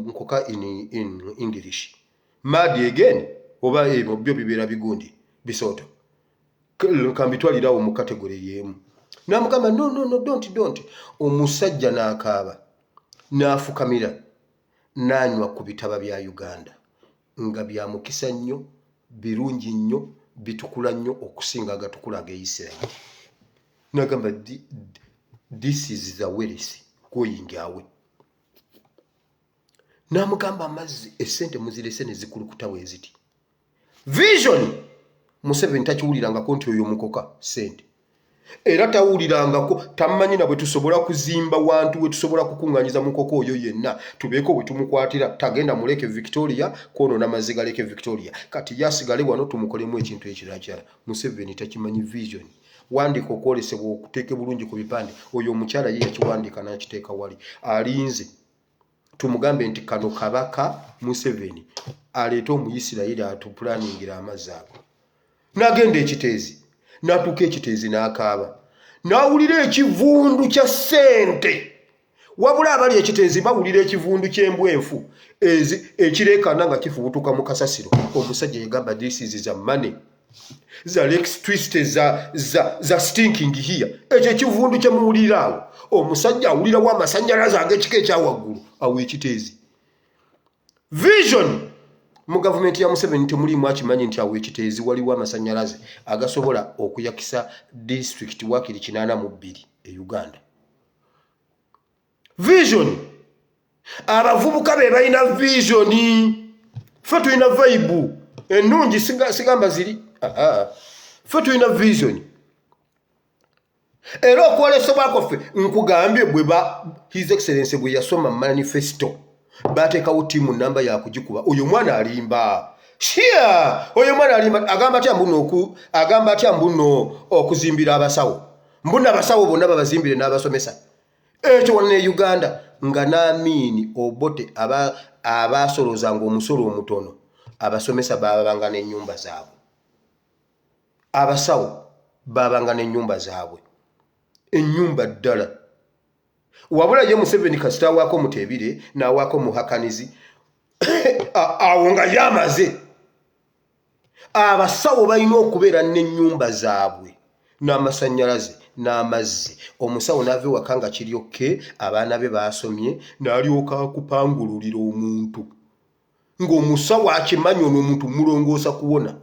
mukoka in English mud again oba ebyo byo bibera bigundi bisoto kambitwalirawo mu category yemu namugamba no don't omusajja n'akaaba n'afukamira n'anywa ku bitaba bya Uganda nga bya mukisa nnyo birungi nnyo bitukula nnyo okusinga agatukula ag'Isirayiri nagamba this is the weresi going away namugamba amazzi essente muzirese ne zikulukuta weziti vision Museveni takiwulirangako nti oyo mukoka sente era tawulirangako tamanyi na bwe tusobola kuzimba wantu we tusobola kukunganyiza mukoko oyo yenna tubeeko bwe tumukwatira tagenda muleke Victoria kono na maziga leke Victoria kati yasigale wano tumukolemu ekintu ekirala Museveni takimanyi vision wandika Okwolesebwa okuteeke bulungi ku bipande oyo omukyala ye yakiwandika n'akiteeka wali alinze tumugambe nti kano kabaka Museveni aleeta omuyisirayiri atupulaningira amazzi ago nagenda ekiteezi natuka ekiteezi n'akaaba nawulira ekivundu kya ssente wabula abali ekiteezi bawulira ekivundu ky'embwenfu ekireekana nga kifubutuka mu kasasiro omusajja yagamba this is za money za lex twist za stinking here ekyo ekivundu kye muwulira awo omusajja awulirawo amasannyalaze ag'ekika ekyawaggulu awo ekiteezi vision mu gavumenti ya Museveni temulimu akimanyi nti awo ekiteezi waliwo amasannyalaze agasobola okuyakisa district wakiri 82 e Uganda vision abavubuka be balina vision ffe tulina vibe ennungi sigamba ziri ffe tulina vision era Okwolesebwa kwaffe nkugambye His Excellency bwe yasoma manifesto bateekawo tiimu namba yakugikuba oyo mwana alimba oyo mwana alimba agamba atya mbuno okuzimbira abasawo mbuna abasawo bonna babazimbire n'abasomesa ekyo wano ne Uganda nga n'amiini obote abasolozanga omusolo omutono abasomesa babanga n'ennyumba zaabwe abasawo babanga n'ennyumba zaabwe ennyumba ddala wabula ye Museveni kasita waako mutebire na waako muhakanizi awo nga yamaze abasawo balina okubeera n'ennyumba zaabwe n'amasannyalaze n'amazzi omusawo n'ava ewaka nga kiryokke abaana be baasomye n'alyoka akupangululira omuntu ng'omusawo akimanyi ono omuntu mulongoosa kuwona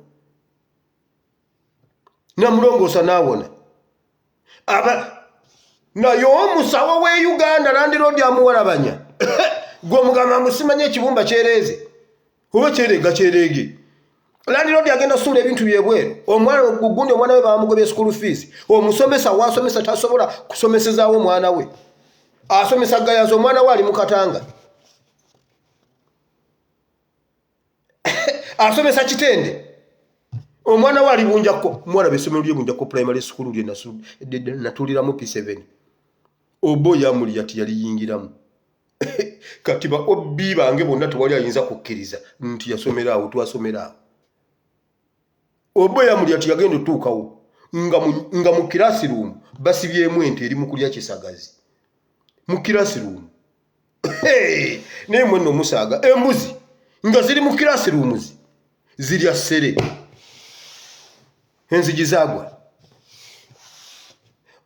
namulongoosa n'awona naye omusawo we Uganda landiroodi amuwalabanya gwe omugamba musimanye ekibumba kyereeze oba kyereege landiroodi agenda suula ebintu byebweru omwana gugundi omwana we bamugobye school fees omusomesa wasomesa tasobola kusomesezaawo omwana we asomesa gayaza omwana we ali mu Katanga asomesa kitende omwana we alibunjako mwana besomero lyebunjako primary school lye natuliramu P7 obo yamuli yati yaliyingiramu kati ba obbi bange bonna tewali ayinza kukkiriza nti yasomera awo twasomera awo obo yamuli yati yagenda otuukawo nga mu classroom basibyemu ente eri mu kulya kisagazi mu classroom naye mwenno omusaaga embuzi nga ziri mu classrooms zirya ssere enzigi zaagwa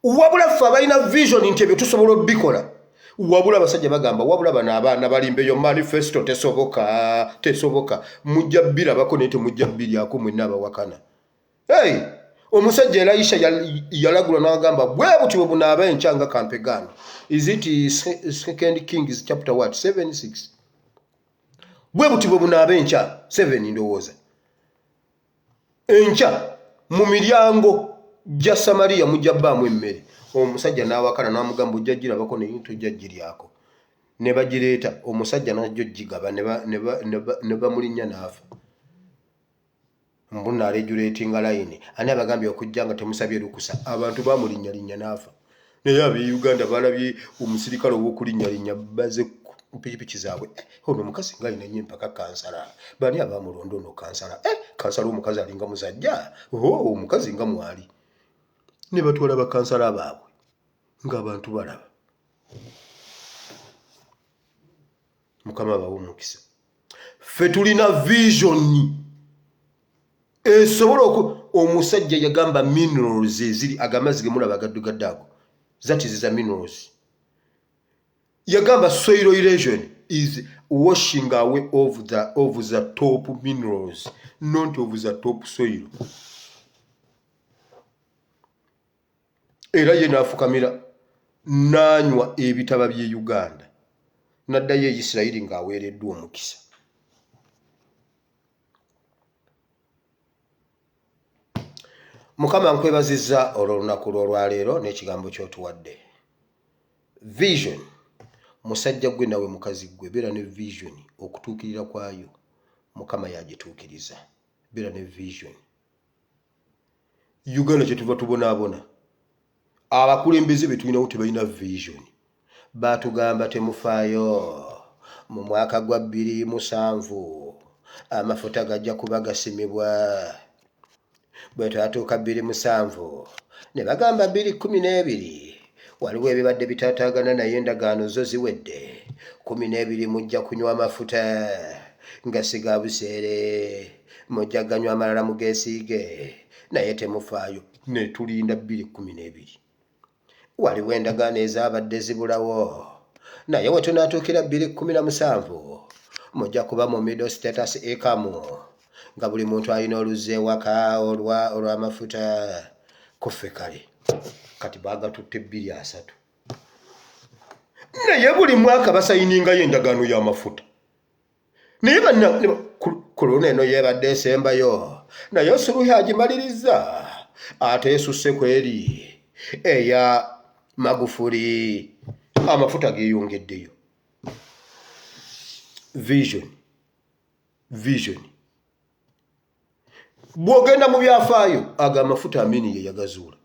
wabula ffe abalina vision nti ebyo tusobola obikola wabula abasajja bagamba wabula bano abaana balimbeyo manifesto tesoboka mujja birabako naye temujja biryako mwenna abawakana omusajja Elisha yalagula n'agamba bwe buti bwe bunaaba enkya nga kampegano is it 2 Kings chapter 7:6 bwe buti bwe bunaaba enkya 7 ndowooza enkya mu miryango gya Samariya mujja bbaamu emmere omusajja n'awakana n'amugamba ojja girabako naye tojja giryako ne bagireeta omusajja najjo gigaba ne bamulinnya n'afa mbuna areguletinga line ani abagambye okujja nga temusabye lukusa abantu bamulinnya n'afa naye ab'e Uganda balabye omusirikale ow'okulinnya baze pikipiki zaabwe ono omukazi nga alina nnyo empaka kansala bani abamulonda ono kansala kansala omukazi alinga musajja omukazi nga mwali ne batwala bakansala baabwe ng'abantu balaba mukama bawo omukisa ffe tulina vision esobola omusajja yagamba minerals eziri agamazzi gemulaba agaddugadde ago that is the minerals yagamba soil erosion is washing away of the top minerals not of the top soil era ye naafukamira nanywa ebitaba by'e Uganda naddayo Isirayiri ng'aweereddwa omukisa Mukama nkwebazizza olw'olunaku lw'olwaleero n'ekigambo ky'otuwadde vision musajja gwe nawe mukazi gwe beera ne vision okutuukirira kwayo Mukama yagituukiriza beera ne vision Uganda kye tuva tubonaabona abakulembeze be tulinawo tebalina vision baatugamba temufaayo mu mwaka gwa 2007 amafuta gajja kuba gasimibwa bwe twatuuka 2007 ne bagamba 2012 waliwo ebibadde bitaataagana naye endagaano zo ziwedde 12 mujja kunywa amafuta nga siga buseere mujja ganywa amalala mugeesiige naye temufaayo ne tulinda 2012 waliwo endagaano ezaabadde zibulawo naye we tunaatuukira 2017 mujja kuba mu middle status ekamu nga buli muntu alina oluzze ewaka olw'amafuta kuffe kale kati bagatutte 2-3 naye buli mwaka basayiningayo endagaano y'amafuta naye kuluna eno yeebadde esembayo naye Suluhu agimaliriza ate esusse kweri eya Magufuli amafuta geeyongeddeyo vision bwogenda mu byafaayo aga amafuta Amini ye yagazuula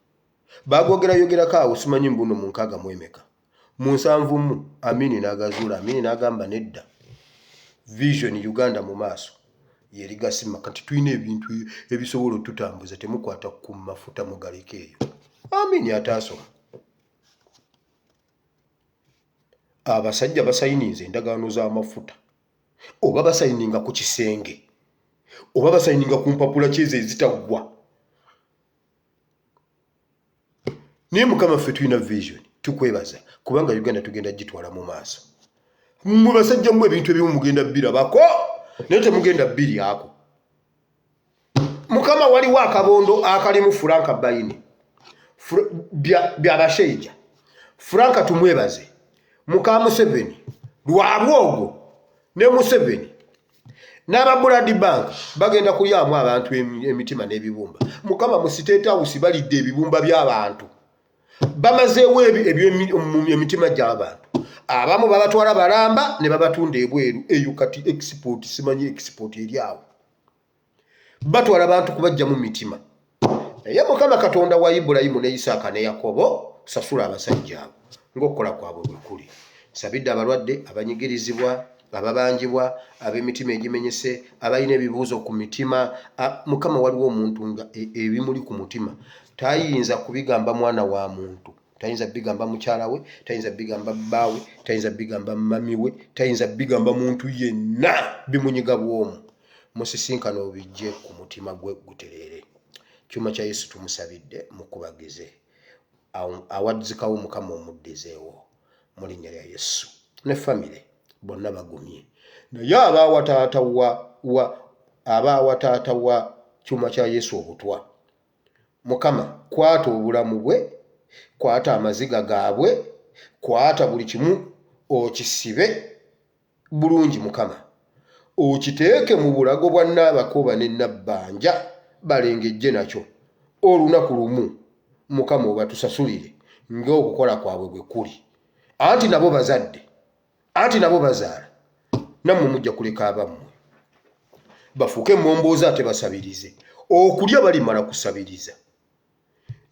bagogerayogerako awo simanyi mbuno mu 6 mu 7 Amini n'agazuula Amini n'agamba nedda vision Uganda mu maaso yeri gasima kati tulina ebintu ebisobola tutambuza temukwata ku mafuta mugaleke eyo Amini ataasoma abasajja basayininze endagaano z'amafuta oba basayininga ku kisenge oba basayininga ku mpapula kyeze ezitaggwa naye Mukama ffe tulina vision tukwebaza kubanga Uganda tugenda gitwala mu maaso mu basajja mu ebintu ebimu mugenda birabako naye temugenda biryako Mukama waliwo akabondo akalimu Franka Bayini byabashaija Franka tumwebaze muka Museveni lwabwogo ne Museveni n'ababuladi bank bagenda kulyamu abantu emitima n'ebibumba Mukama mu State House balidde ebibumba by'abantu bamazeewo emitima gy'abantu abamu babatwala balamba ne babatunda ebweru eyo kati export simanyi export eri awo batwala abantu kubajja mu mitima. Naye Mukama Katonda wa Ibulayimu ne Isaaka ne Yakobo sasula abasajja abo ng'okukola kwabwe bwe kuli. Nsabidde abalwadde, abanyigirizibwa, ababanjibwa, ab'emitima egimenyese, abalina ebibuuzo ku mitima. Mukama waliwo omuntu nga ebimuli ku mutima tayinza kubigamba mwana wa muntu, tayinza bigamba mukyala we, tayinza bigamba bbaawe, tayinza bigamba mami we, tayinza bigamba muntu yenna, bimunyiga bw'omu. Musisinkane obijje ku mutima gwe gutereere. Kyuma kya Yesu tumusabidde mukubagize awadzikawo Mukama omuddizeewo mu linnya lya Yesu. Ne famire bonna bagumye, naye abaawa taata wa kyuma kya Yesu obutwa, Mukama kwata obulamu bwe, kwata amaziga gaabwe, kwata buli kimu okisibe bulungi. Mukama okiteeke mu bulago bwa Naabakoba ne Nabbanja balengejje nakyo olunaku lumu. Mukama obatusasulire ng'okukola kwabwe bwe kuli. Anti nabo bazadde, anti nabo bazaala, nammwe mujja kuleka abammwe bafuuke emmomboozi ate basabirize. Okulya balimala kusabiriza,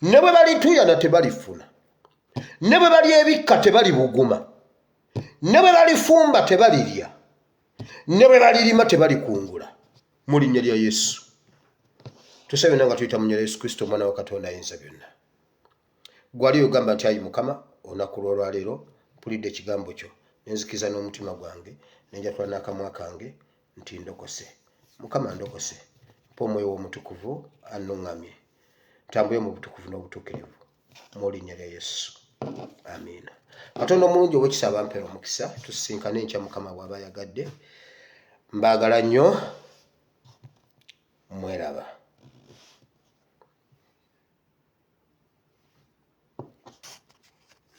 ne bwe balituyana tebalifuna, ne bwe bali ebikka tebalibuguma, ne bwe balifumba tebalirya, ne bwe balirima tebalikungula. Mu linnya lya Yesu tusabe nga tuyita mu linnya lya Yesu Kristo Omwana wa Katonda Ayinza Byonna. Gwali ogamba nti ayi Mukama olunaku lw'olwaleero mpulidde ekigambo kyo nenzikiza n'omutima gwange nenjatula n'akamwa kange nti ndokose. Mukama ndokose, mpa Omwoyo w'Omutukuvu annuŋŋamye, ntambule mu butukuvu n'obutuukirivu mu linnya lya Yesu, amiina. Katonda omulungi ow'ekisa abampera omukisa, tusisinkane enkya Mukama bw'aba ayagadde. Mbaagala nnyo, mweraba.